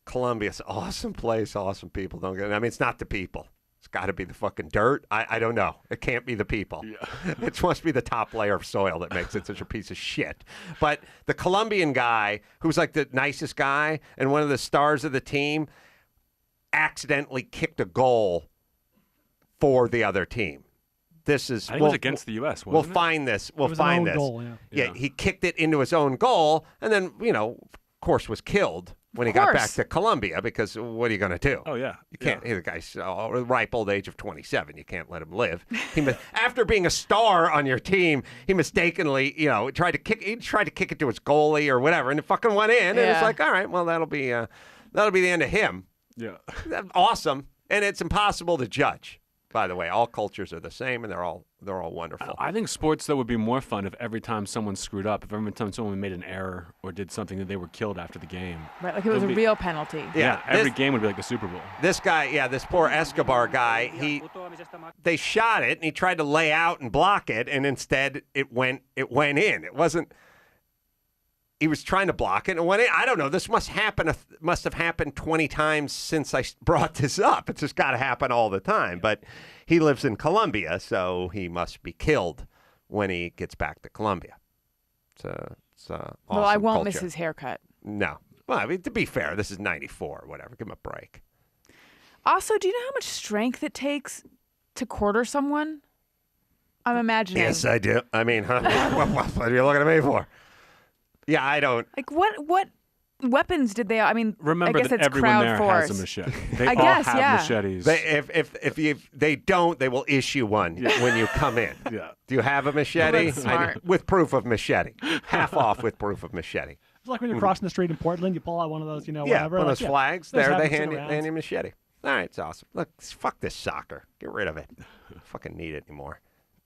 [SPEAKER 2] Colombia's awesome place, awesome people. Don't get. I mean, it's not the people. It's got to be the fucking dirt. I don't know. It can't be the people. Yeah. It must be the top layer of soil that makes it such a piece of shit. But the Colombian guy, who's like the nicest guy and one of the stars of the team, accidentally kicked a goal for the other team. This is.
[SPEAKER 10] I think it was against the U.S.
[SPEAKER 2] We'll find this. We'll find this.
[SPEAKER 4] Goal,
[SPEAKER 2] yeah, he kicked it into his own goal, and then of course, was killed when he got back to Colombia, because what are you going to do?
[SPEAKER 10] Oh, yeah.
[SPEAKER 2] You can't. The guy's ripe old age of 27. You can't let him live. After being a star on your team, he mistakenly, tried to kick it to his goalie or whatever, and it fucking went in. And it's like, all right, well, that'll be the end of him.
[SPEAKER 10] Yeah.
[SPEAKER 2] Awesome. And it's impossible to judge. By the way, all cultures are the same, and they're all wonderful.
[SPEAKER 10] I think sports, though, would be more fun if every time someone screwed up, if every time someone made an error or did something, that they were killed after the game.
[SPEAKER 5] Right, like it was a real penalty.
[SPEAKER 10] Yeah, every game would be like a Super Bowl.
[SPEAKER 2] This guy, this poor Escobar guy, they shot it, and he tried to lay out and block it, and instead it went in. It wasn't. He was trying to block it, and went in. I don't know. This must have happened 20 times since I brought this up. It's just got to happen all the time. But he lives in Colombia, so he must be killed when he gets back to Colombia. It's awesome.
[SPEAKER 5] Well, I won't
[SPEAKER 2] culture.
[SPEAKER 5] miss his haircut.
[SPEAKER 2] No. Well, I mean, to be fair, this is 94 or whatever. Give him a break.
[SPEAKER 5] Also, do you know how much strength it takes to quarter someone? I'm imagining.
[SPEAKER 2] Yes, I do. I mean, what are you looking at me for? Yeah, I don't.
[SPEAKER 5] Like, what weapons did they? I mean,
[SPEAKER 10] remember
[SPEAKER 5] I guess
[SPEAKER 10] that
[SPEAKER 5] it's
[SPEAKER 10] everyone
[SPEAKER 5] crowd
[SPEAKER 10] there
[SPEAKER 5] force.
[SPEAKER 10] has a machete. They
[SPEAKER 5] I
[SPEAKER 10] all
[SPEAKER 5] guess,
[SPEAKER 10] have
[SPEAKER 5] yeah.
[SPEAKER 10] machetes.
[SPEAKER 2] If they don't, they will issue one when you come in.
[SPEAKER 10] Yeah.
[SPEAKER 2] Do you have a machete?
[SPEAKER 5] That's smart.
[SPEAKER 2] With proof of machete. Half off with proof of machete.
[SPEAKER 4] It's like when you're crossing the street in Portland, you pull out one of those, whatever.
[SPEAKER 2] One of
[SPEAKER 4] like,
[SPEAKER 2] those flags. There, they hand
[SPEAKER 4] around.
[SPEAKER 2] you a machete. All right, it's awesome. Look, fuck this soccer. Get rid of it. I don't fucking need it anymore.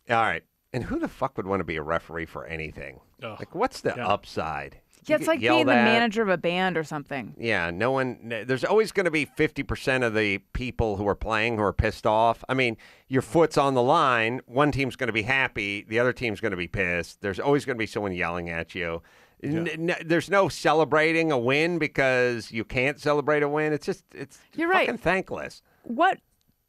[SPEAKER 2] All right. And who the fuck would want to be a referee for anything?
[SPEAKER 10] Ugh.
[SPEAKER 2] Like, what's the upside?
[SPEAKER 5] Yeah, it's like being the manager of a band or something.
[SPEAKER 2] Yeah, no one. There's always going to be 50% of the people who are playing who are pissed off. I mean, your foot's on the line. One team's going to be happy. The other team's going to be pissed. There's always going to be someone yelling at you. Yeah. There's no celebrating a win because you can't celebrate a win. It's
[SPEAKER 5] You're
[SPEAKER 2] fucking
[SPEAKER 5] right.
[SPEAKER 2] thankless.
[SPEAKER 5] What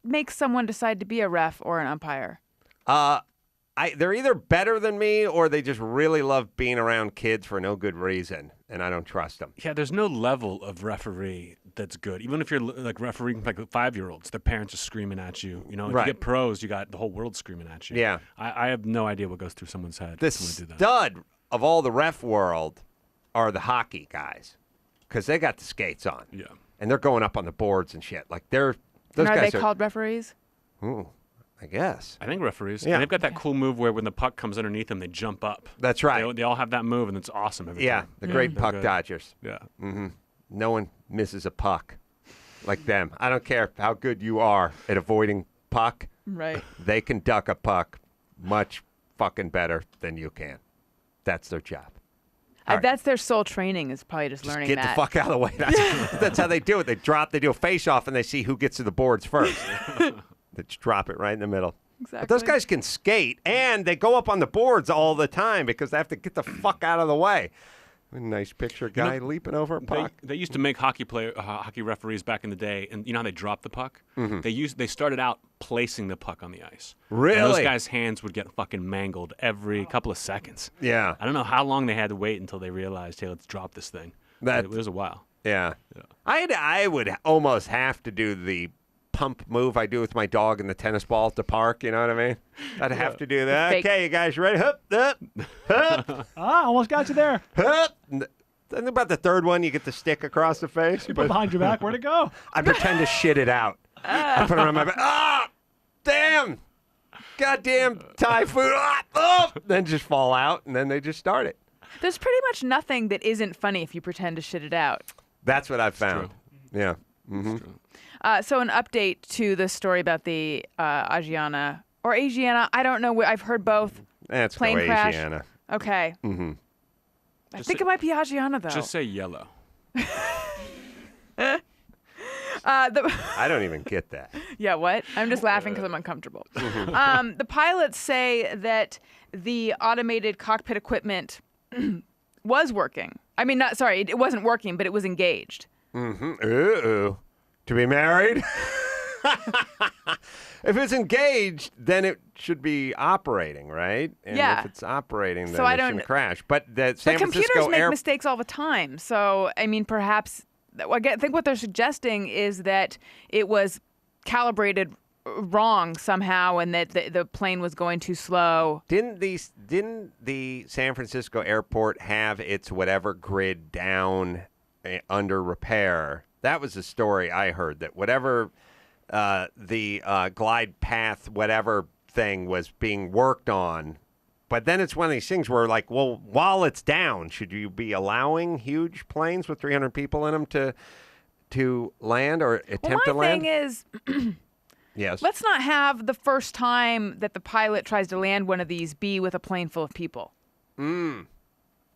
[SPEAKER 5] makes someone decide to be a ref or an umpire?
[SPEAKER 2] They're either better than me or they just really love being around kids for no good reason, and I don't trust them.
[SPEAKER 10] Yeah, there's no level of referee that's good. Even if you're like refereeing like 5-year-olds, their parents are screaming at you. If you get pros, you got the whole world screaming at you.
[SPEAKER 2] Yeah.
[SPEAKER 10] I have no idea what goes through someone's head.
[SPEAKER 2] The
[SPEAKER 10] when they do that.
[SPEAKER 2] stud of all the ref world are the hockey guys because they got the skates on.
[SPEAKER 10] Yeah.
[SPEAKER 2] And they're going up on the boards and shit. Like those
[SPEAKER 5] and are
[SPEAKER 2] guys
[SPEAKER 5] they called referees?
[SPEAKER 2] Ooh, I guess.
[SPEAKER 10] I think referees.
[SPEAKER 2] Yeah.
[SPEAKER 10] And they've got that cool move where when the puck comes underneath them, they jump up.
[SPEAKER 2] That's right.
[SPEAKER 10] They all have that move, and it's awesome every time.
[SPEAKER 2] The great
[SPEAKER 10] They're
[SPEAKER 2] puck
[SPEAKER 10] good.
[SPEAKER 2] dodgers.
[SPEAKER 10] Yeah.
[SPEAKER 2] Mm-hmm. No one misses a puck like them. I don't care how good you are at avoiding puck.
[SPEAKER 5] Right.
[SPEAKER 2] They can duck a puck much fucking better than you can. That's their job.
[SPEAKER 5] That's their sole training is probably just learning
[SPEAKER 2] Get
[SPEAKER 5] that.
[SPEAKER 2] the fuck out of the way. That's how they do it. They do a face-off, and they see who gets to the boards first. They just drop it right in the middle.
[SPEAKER 5] Exactly.
[SPEAKER 2] But those guys can skate, and they go up on the boards all the time because they have to get the fuck out of the way. Nice picture, guy leaping over a puck.
[SPEAKER 10] They used to make hockey referees back in the day, and you know how they drop the puck?
[SPEAKER 2] Mm-hmm.
[SPEAKER 10] They started out placing the puck on the ice.
[SPEAKER 2] Really?
[SPEAKER 10] And those guys' hands would get fucking mangled every couple of seconds.
[SPEAKER 2] Yeah.
[SPEAKER 10] I don't know how long they had to wait until they realized, hey, let's drop this thing. It was a while.
[SPEAKER 2] Yeah. I would almost have to do the pump move I do with my dog in the tennis ball at the park. You know what I mean? I'd have to do that. Okay, you guys ready? Hup, hup, hup.
[SPEAKER 4] Almost got you there.
[SPEAKER 2] Hup. Then about the third one, you get the stick across the face.
[SPEAKER 4] You put behind your back. Where'd it go?
[SPEAKER 2] I pretend to shit it out. I put it on my back. Ah! Damn! Goddamn Thai food. Then just fall out, and then they just start it.
[SPEAKER 5] There's pretty much nothing that isn't funny if you pretend to shit it out.
[SPEAKER 2] That's what I've found. Yeah. Mm-hmm.
[SPEAKER 5] So an update to the story about the Asiana or Asiana. I don't know. I've heard both.
[SPEAKER 2] That's
[SPEAKER 5] plane crash.
[SPEAKER 2] Asiana.
[SPEAKER 5] Okay.
[SPEAKER 2] Mm-hmm.
[SPEAKER 5] I think it might be Asiana though.
[SPEAKER 10] Just say yellow.
[SPEAKER 2] I don't even get that.
[SPEAKER 5] Yeah, what? I'm just laughing because I'm uncomfortable. The pilots say that the automated cockpit equipment was working. I mean, it wasn't working, but it was engaged.
[SPEAKER 2] Mm-hmm. Ooh. To be married? If it's engaged, then it should be operating, right? And
[SPEAKER 5] yeah.
[SPEAKER 2] if it's operating, then
[SPEAKER 5] so
[SPEAKER 2] it shouldn't crash. But the San Francisco
[SPEAKER 5] computers make mistakes all the time. So, I mean, perhaps, I think what they're suggesting is that it was calibrated wrong somehow and that the plane was going too slow.
[SPEAKER 2] Didn't the San Francisco airport have its whatever grid down under repair? That was the story I heard, that whatever the glide path, whatever thing was being worked on. But then it's one of these things where, like, well, while it's down, should you be allowing huge planes with 300 people in them to land or attempt to land?
[SPEAKER 5] My thing is,
[SPEAKER 2] yes.
[SPEAKER 5] Let's not have the first time that the pilot tries to land one of these be with a plane full of people.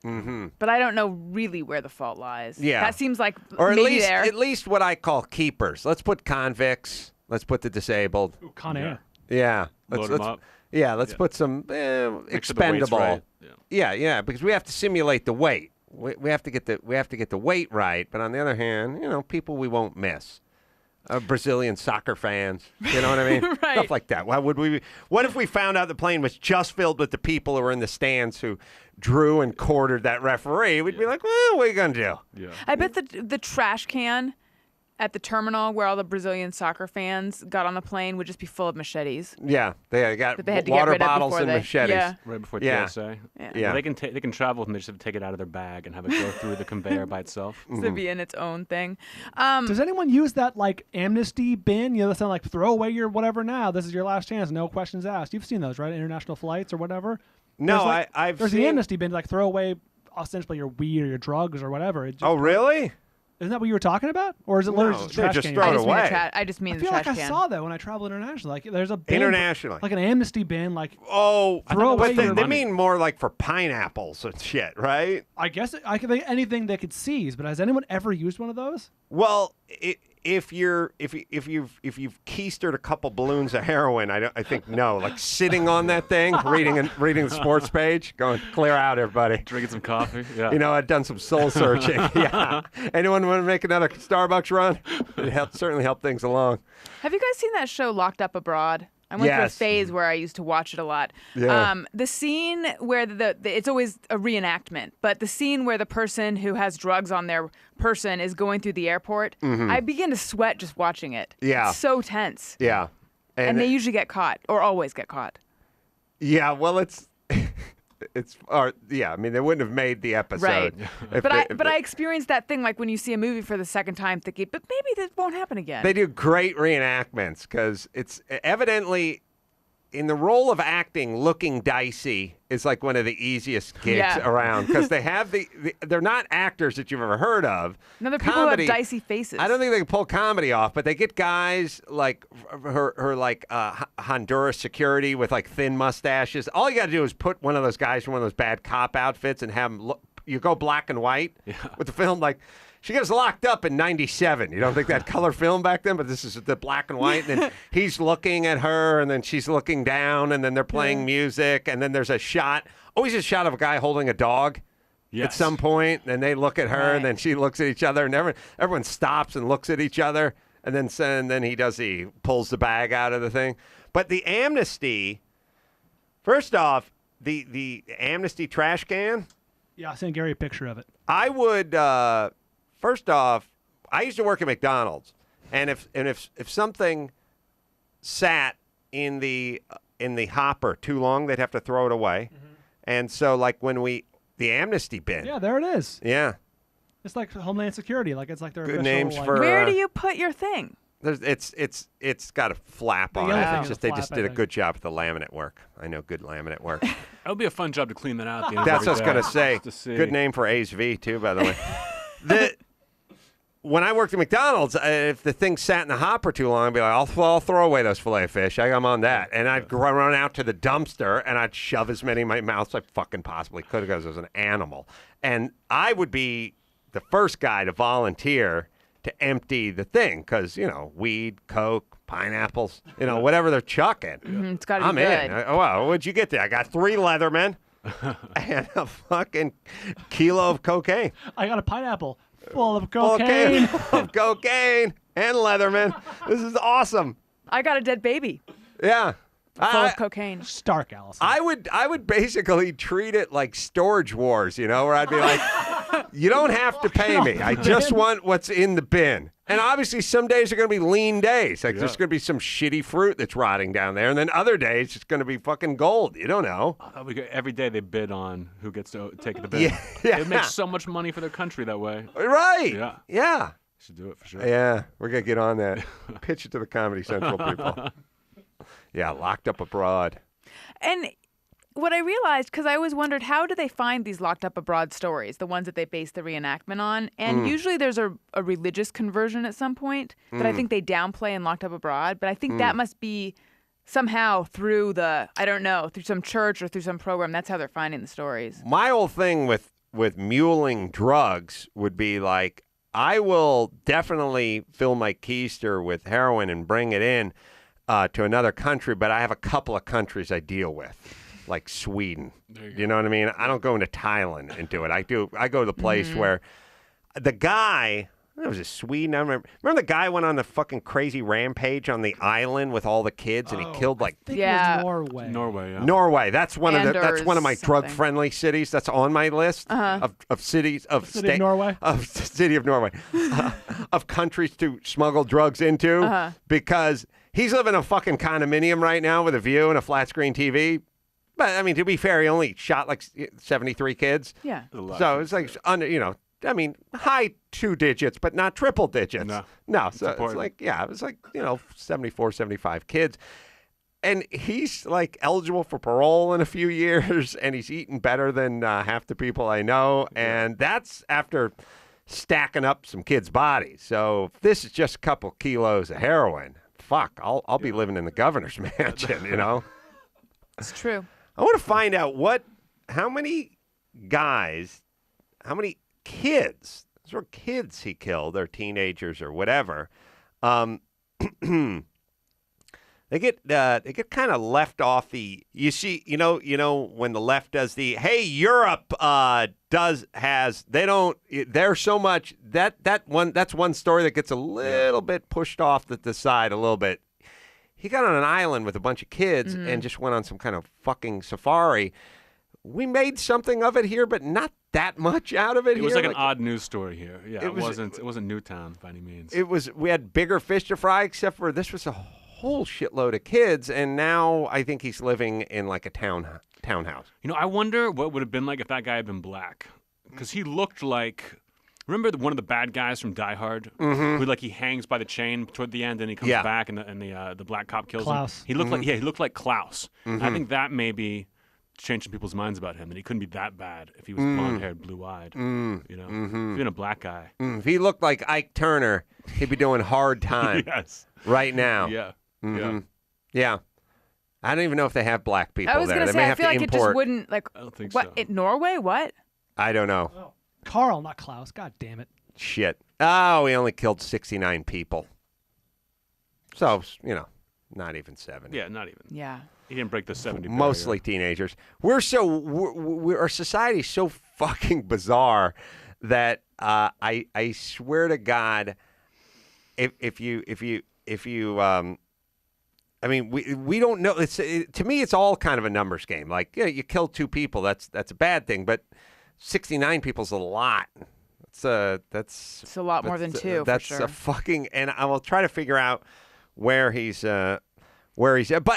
[SPEAKER 2] Mm-hmm.
[SPEAKER 5] But I don't know really where the fault lies.
[SPEAKER 2] Yeah.
[SPEAKER 5] That seems like
[SPEAKER 2] or
[SPEAKER 5] maybe there.
[SPEAKER 2] At least what I call keepers. Let's put convicts. Let's put the disabled.
[SPEAKER 4] Ooh, Con Air.
[SPEAKER 2] Yeah.
[SPEAKER 10] Load them up.
[SPEAKER 2] Yeah, let's put some expendable.
[SPEAKER 10] Right.
[SPEAKER 2] Yeah, because we have to simulate the weight. We have to get the weight right. But on the other hand, people we won't miss. Brazilian soccer fans, you know what I mean?
[SPEAKER 5] Right.
[SPEAKER 2] Stuff like that. What if we found out the plane was just filled with the people who were in the stands who drew and quartered that referee? We'd be like, well, what are you gonna do?
[SPEAKER 10] Yeah.
[SPEAKER 5] I bet the trash can at the terminal where all the Brazilian soccer fans got on the plane would just be full of machetes.
[SPEAKER 2] Yeah, they got
[SPEAKER 5] that they had to
[SPEAKER 2] water
[SPEAKER 5] get rid
[SPEAKER 2] bottles
[SPEAKER 5] of
[SPEAKER 2] and machetes.
[SPEAKER 5] Yeah.
[SPEAKER 10] Right before
[SPEAKER 2] Yeah.
[SPEAKER 10] TSA.
[SPEAKER 5] Yeah.
[SPEAKER 2] Yeah.
[SPEAKER 10] Well, they can travel and they just have to take it out of their bag and have it go through the conveyor by itself.
[SPEAKER 5] To be in its own thing.
[SPEAKER 4] Does anyone use that like amnesty bin? You know, that's like throw away your whatever now. This is your last chance. No questions asked. You've seen those, right? International flights or whatever.
[SPEAKER 2] No,
[SPEAKER 4] There's
[SPEAKER 2] there's
[SPEAKER 4] the amnesty bin, like throw away ostensibly your weed or your drugs or whatever.
[SPEAKER 2] Oh, really?
[SPEAKER 4] Isn't that what you were talking about? Or is it literally just a trash
[SPEAKER 2] just
[SPEAKER 4] can?
[SPEAKER 2] throw it away.
[SPEAKER 5] I just mean
[SPEAKER 4] I
[SPEAKER 5] the
[SPEAKER 4] feel
[SPEAKER 5] trash
[SPEAKER 4] like I
[SPEAKER 5] can.
[SPEAKER 4] saw that when I traveled internationally. Like there's a bin
[SPEAKER 2] Internationally.
[SPEAKER 4] like an amnesty bin, like
[SPEAKER 2] Oh,
[SPEAKER 4] throw away
[SPEAKER 2] but
[SPEAKER 4] your
[SPEAKER 2] they
[SPEAKER 4] money.
[SPEAKER 2] mean more like for pineapples and shit, right?
[SPEAKER 4] I guess I could think anything they could seize, but has anyone ever used one of those?
[SPEAKER 2] Well, if you've keistered a couple balloons of heroin, I think no. Like sitting on that thing, reading the sports page, going clear out, everybody.
[SPEAKER 10] Drinking some coffee. Yeah.
[SPEAKER 2] You know, I've done some soul searching. Yeah. Anyone want to make another Starbucks run? It certainly helped things along.
[SPEAKER 5] Have you guys seen that show Locked Up Abroad? I went through a
[SPEAKER 2] Yes.
[SPEAKER 5] phase where I used to watch it a lot.
[SPEAKER 2] Yeah.
[SPEAKER 5] The scene where it's always a reenactment, but the scene where the person who has drugs on their person is going through the airport, I begin to sweat just watching it.
[SPEAKER 2] Yeah.
[SPEAKER 5] It's so tense.
[SPEAKER 2] Yeah.
[SPEAKER 5] And they usually get caught, or always get caught.
[SPEAKER 2] Yeah, well, I mean, they wouldn't have made the episode.
[SPEAKER 5] Right.
[SPEAKER 2] if
[SPEAKER 5] But I experienced that thing like when you see a movie for the second time thinking, but maybe this won't happen again.
[SPEAKER 2] They do great reenactments because it's evidently in the role of acting, looking dicey is like one of the easiest gigs around because they have they're not actors that you've ever heard of.
[SPEAKER 5] No, they're people who have dicey faces.
[SPEAKER 2] I don't think they can pull comedy off, but they get guys like her like Honduras security with like thin mustaches. All you got to do is put one of those guys in one of those bad cop outfits and have them look. You go black and white with the film like. She gets locked up in 97. You don't think that color film back then? But this is the black and white. And then he's looking at her, and then she's looking down, and then they're playing music. And then there's a shot, always a shot of a guy holding a dog at some point. And they look at her, and then she looks at each other. And everyone stops and looks at each other. And then he pulls the bag out of the thing. But the amnesty, first off, the amnesty trash can.
[SPEAKER 4] Yeah, I'll send Gary a picture of it.
[SPEAKER 2] I would... First off, I used to work at McDonald's, and if something sat in the hopper too long, they'd have to throw it away. And so, like the amnesty bin.
[SPEAKER 4] Yeah, there it is.
[SPEAKER 2] Yeah,
[SPEAKER 4] it's like Homeland Security. Like it's like their
[SPEAKER 2] good
[SPEAKER 4] official,
[SPEAKER 2] names
[SPEAKER 4] like,
[SPEAKER 2] for.
[SPEAKER 5] Where do you put your thing?
[SPEAKER 2] It's got a flap on
[SPEAKER 4] yellow
[SPEAKER 2] it.
[SPEAKER 4] thing
[SPEAKER 2] They
[SPEAKER 4] is a
[SPEAKER 2] just
[SPEAKER 4] flap,
[SPEAKER 2] did
[SPEAKER 4] I
[SPEAKER 2] a
[SPEAKER 4] think.
[SPEAKER 2] good job with the laminate work. I know good laminate work.
[SPEAKER 10] That would be a fun job to clean that out. At the end
[SPEAKER 2] That's
[SPEAKER 10] of
[SPEAKER 2] what I was
[SPEAKER 10] every
[SPEAKER 2] gonna
[SPEAKER 10] day,
[SPEAKER 2] say.
[SPEAKER 10] just to see.
[SPEAKER 2] Good name for A's V too, by the way. When I worked at McDonald's, if the thing sat in the hopper too long, I'd be like, I'll throw away those filet fish. I'm on that. And I'd run out to the dumpster, and I'd shove as many in my mouth as I fucking possibly could because I was an animal. And I would be the first guy to volunteer to empty the thing because, weed, Coke, pineapples, whatever they're chucking.
[SPEAKER 5] It's got to be
[SPEAKER 2] I'm
[SPEAKER 5] good.
[SPEAKER 2] in. Well, what'd you get there? I got 3 Leathermen and a fucking kilo of cocaine.
[SPEAKER 4] I got a pineapple full of cocaine.
[SPEAKER 2] Full of cocaine and Leatherman. This is awesome.
[SPEAKER 5] I got a dead baby
[SPEAKER 2] Yeah.
[SPEAKER 5] full of cocaine.
[SPEAKER 4] Stark, Allison.
[SPEAKER 2] I would basically treat it like Storage Wars, where I'd be like, you don't have to pay me. I just want what's in the bin. And obviously some days are going to be lean days. Like there's going to be some shitty fruit that's rotting down there. And then other days it's going to be fucking gold. You don't know.
[SPEAKER 10] Every day they bid on who gets to take the bid.
[SPEAKER 2] Yeah.
[SPEAKER 10] It makes so much money for their country that way.
[SPEAKER 2] Right.
[SPEAKER 10] Yeah.
[SPEAKER 2] Yeah.
[SPEAKER 10] Should do it for sure.
[SPEAKER 2] Yeah. We're going to get on that. Pitch it to the Comedy Central people. Yeah. Locked Up Abroad.
[SPEAKER 5] And what I realized, because I always wondered, how do they find these Locked Up Abroad stories, the ones that they base the reenactment on? And usually there's a religious conversion at some point that I think they downplay in Locked Up Abroad. But I think that must be somehow through through some church or through some program. That's how they're finding the stories.
[SPEAKER 2] My whole thing with muling drugs would be like, I will definitely fill my keister with heroin and bring it in to another country, but I have a couple of countries I deal with. Like Sweden, you know what I mean? I don't go into Thailand and do it. I go to the place where the guy That was a Sweden. I remember the guy went on the fucking crazy rampage on the island with all the kids, and he killed like.
[SPEAKER 4] I think it was Norway.
[SPEAKER 10] Norway, yeah.
[SPEAKER 2] Norway. That's one of my
[SPEAKER 5] something.
[SPEAKER 2] drug-friendly cities. That's on my list of cities of
[SPEAKER 4] City of Norway.
[SPEAKER 2] Of city of Norway, of countries to smuggle drugs into because he's living in a fucking condominium right now with a view and a flat screen TV. But I mean, to be fair, he only shot like 73 kids.
[SPEAKER 5] Yeah.
[SPEAKER 2] So it's like high 2 digits, but not triple digits. No. So it's like, it was like, 74, 75 kids. And he's like eligible for parole in a few years, and he's eating better than half the people I know. And that's after stacking up some kids' bodies. So if this is just a couple kilos of heroin, fuck, I'll be living in the governor's mansion,
[SPEAKER 5] It's true.
[SPEAKER 2] I want to find out how many kids, those were kids he killed, or teenagers or whatever. They get kind of left off the. You see, when the left does the hey, Europe there's so much that's one story that gets a little bit pushed off the side a little bit. He got on an island with a bunch of kids and just went on some kind of fucking safari. We made something of it here, but not that much out of it here.
[SPEAKER 10] It was like an odd news story here. Yeah, it wasn't Newtown by any means.
[SPEAKER 2] We had bigger fish to fry, except for this was a whole shitload of kids, and now I think he's living in like a townhouse.
[SPEAKER 10] I wonder what would have been like if that guy had been black, because he looked like. Remember one of the bad guys from Die Hard, who he hangs by the chain toward the end, and he comes back, and the black cop kills him. He looked like Klaus. I think that maybe changed some people's minds about him, that he couldn't be that bad if he was blonde-haired, blue-eyed. If he'd been a black guy.
[SPEAKER 2] If he looked like Ike Turner, he'd be doing hard time right now. Yeah. I don't even know if they have black people there.
[SPEAKER 5] I was going to say, I feel like it just wouldn't,
[SPEAKER 10] I don't think
[SPEAKER 5] what,
[SPEAKER 10] so.
[SPEAKER 5] In Norway? What?
[SPEAKER 2] I don't know.
[SPEAKER 4] Oh. Carl, not Klaus. God damn it.
[SPEAKER 2] Shit. Oh, he only killed 69 people. So, not even 70.
[SPEAKER 10] Yeah, not even.
[SPEAKER 5] Yeah.
[SPEAKER 10] He didn't break the 70 barrier.
[SPEAKER 2] Mostly teenagers. Our society's so fucking bizarre that I swear to God, if you we don't know. To me, it's all kind of a numbers game. Like, you kill 2 people, that's a bad thing, but 69 people's a lot. It's a
[SPEAKER 5] lot more than 2.
[SPEAKER 2] That's
[SPEAKER 5] for sure.
[SPEAKER 2] a fucking. And I will try to figure out where he's. But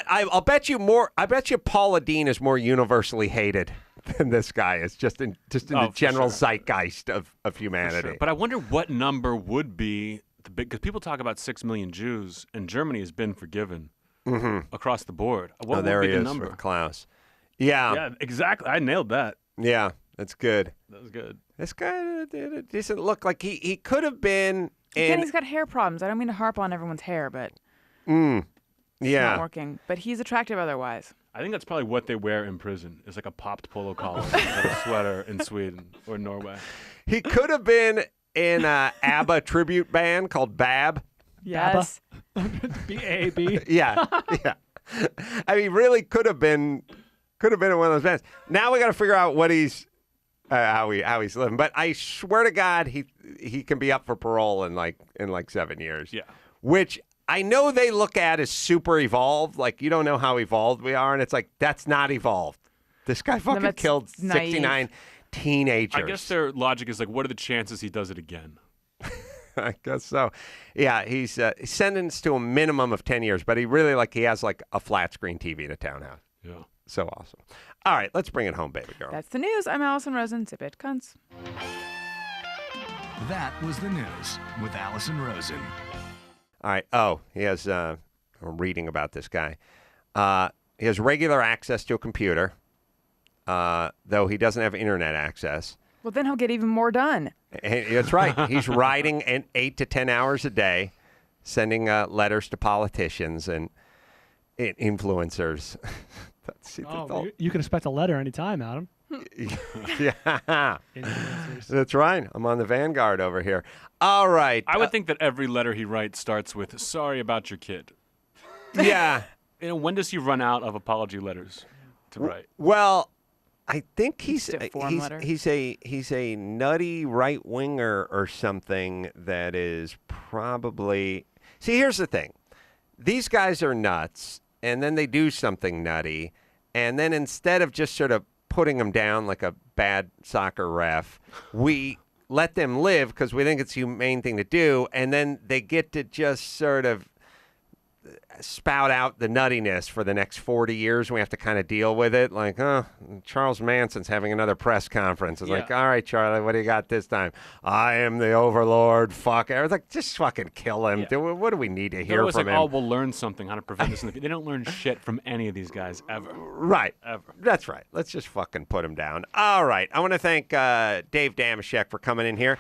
[SPEAKER 2] I'll bet you more. I bet you Paula Deen is more universally hated than this guy is. Just in the general zeitgeist of humanity.
[SPEAKER 10] Sure. But I wonder what number would be the big, because people talk about 6 million Jews, and Germany has been forgiven across the board. What would
[SPEAKER 2] there
[SPEAKER 10] be
[SPEAKER 2] he
[SPEAKER 10] the
[SPEAKER 2] is
[SPEAKER 10] number?
[SPEAKER 2] with Klaus. Yeah,
[SPEAKER 10] exactly. I nailed that.
[SPEAKER 2] Yeah, that's good.
[SPEAKER 10] That was good.
[SPEAKER 2] This guy doesn't look like he could have been.
[SPEAKER 5] Again, he's got hair problems. I don't mean to harp on everyone's hair, but it's not working. But he's attractive otherwise.
[SPEAKER 10] I think that's probably what they wear in prison. It's like a popped polo collar or a sweater in Sweden or Norway.
[SPEAKER 2] He could have been in an ABBA tribute band called BAB.
[SPEAKER 5] Yes.
[SPEAKER 4] B-A-B.
[SPEAKER 2] Yeah. I mean, really could have been in one of those bands. Now we got to figure out what he's how he's living. But I swear to God, he can be up for parole in like 7 years.
[SPEAKER 10] Yeah.
[SPEAKER 2] Which I know they look at as super evolved. Like, you don't know how evolved we are, and it's like, that's not evolved. This guy fucking killed 69 teenagers.
[SPEAKER 10] I guess their logic is like, what are the chances he does it again?
[SPEAKER 2] I guess so. Yeah, he's sentenced to a minimum of 10 years, but he has like a flat screen TV in a townhouse.
[SPEAKER 10] Yeah.
[SPEAKER 2] So awesome. All right, let's bring it home, baby girl.
[SPEAKER 5] That's the news. I'm Allison Rosen. Zip it, cunts.
[SPEAKER 1] That was the news with Allison Rosen.
[SPEAKER 2] All right. Oh, he has, I'm reading about this guy. He has regular access to a computer, though he doesn't have internet access.
[SPEAKER 5] Well, then he'll get even more done.
[SPEAKER 2] And that's right. He's writing 8 to 10 hours a day, sending letters to politicians and influencers.
[SPEAKER 4] You can expect a letter anytime, Adam.
[SPEAKER 2] Yeah. That's right. I'm on the vanguard over here. All right.
[SPEAKER 10] I would think that every letter he writes starts with, sorry about your kid.
[SPEAKER 2] Yeah.
[SPEAKER 10] When does he run out of apology letters to write?
[SPEAKER 2] Well, I think he's a nutty right winger or something that is probably. See, here's the thing: these guys are nuts, and then they do something nutty, and then instead of just sort of putting them down like a bad soccer ref, we let them live because we think it's the humane thing to do, and then they get to just sort of spout out the nuttiness for the next 40 years. We have to kind of deal with it. Like, oh, Charles Manson's having another press conference. It's like, all right, Charlie, what do you got this time? I am the overlord. Fuck. I was like, just fucking kill him.
[SPEAKER 10] Yeah.
[SPEAKER 2] What do we need to hear from him?
[SPEAKER 10] Oh, we'll learn something how to prevent this in the future. They don't learn shit from any of these guys ever.
[SPEAKER 2] Right.
[SPEAKER 10] Ever.
[SPEAKER 2] That's right. Let's just fucking put him down. All right. I want to thank Dave Dameshek for coming in here.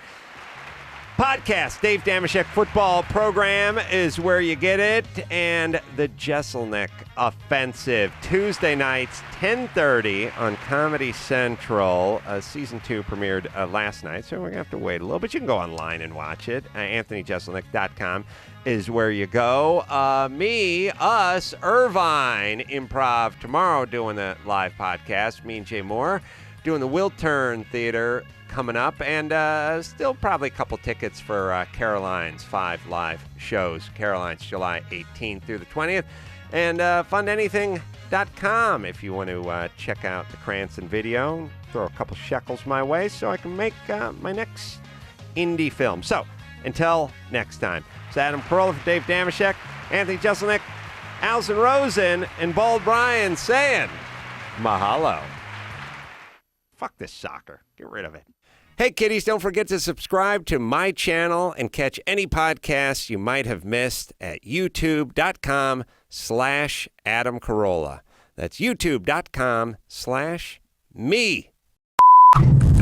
[SPEAKER 2] Podcast, Dave Dameshek Football Program is where you get it. And the Jeselnik Offensive, Tuesday nights, 10:30 on Comedy Central. Season 2 premiered last night, so we're going to have to wait a little bit. You can go online and watch it. AnthonyJeselnik.com is where you go. Us, Irvine Improv tomorrow doing the live podcast. Me and Jay Moore doing the Wiltern Theater coming up, and still probably a couple tickets for Caroline's 5 live shows. Caroline's July 18th through the 20th. And fundanything.com if you want to check out the Cranston video. Throw a couple shekels my way so I can make my next indie film. So, until next time, it's Adam Carolla for Dave Dameshek, Anthony Jeselnik, Alison Rosen, and Bald Brian saying mahalo. Fuck this soccer. Get rid of it. Hey, kiddies, don't forget to subscribe to my channel and catch any podcasts you might have missed at youtube.com/Adam Carolla. That's youtube.com/me.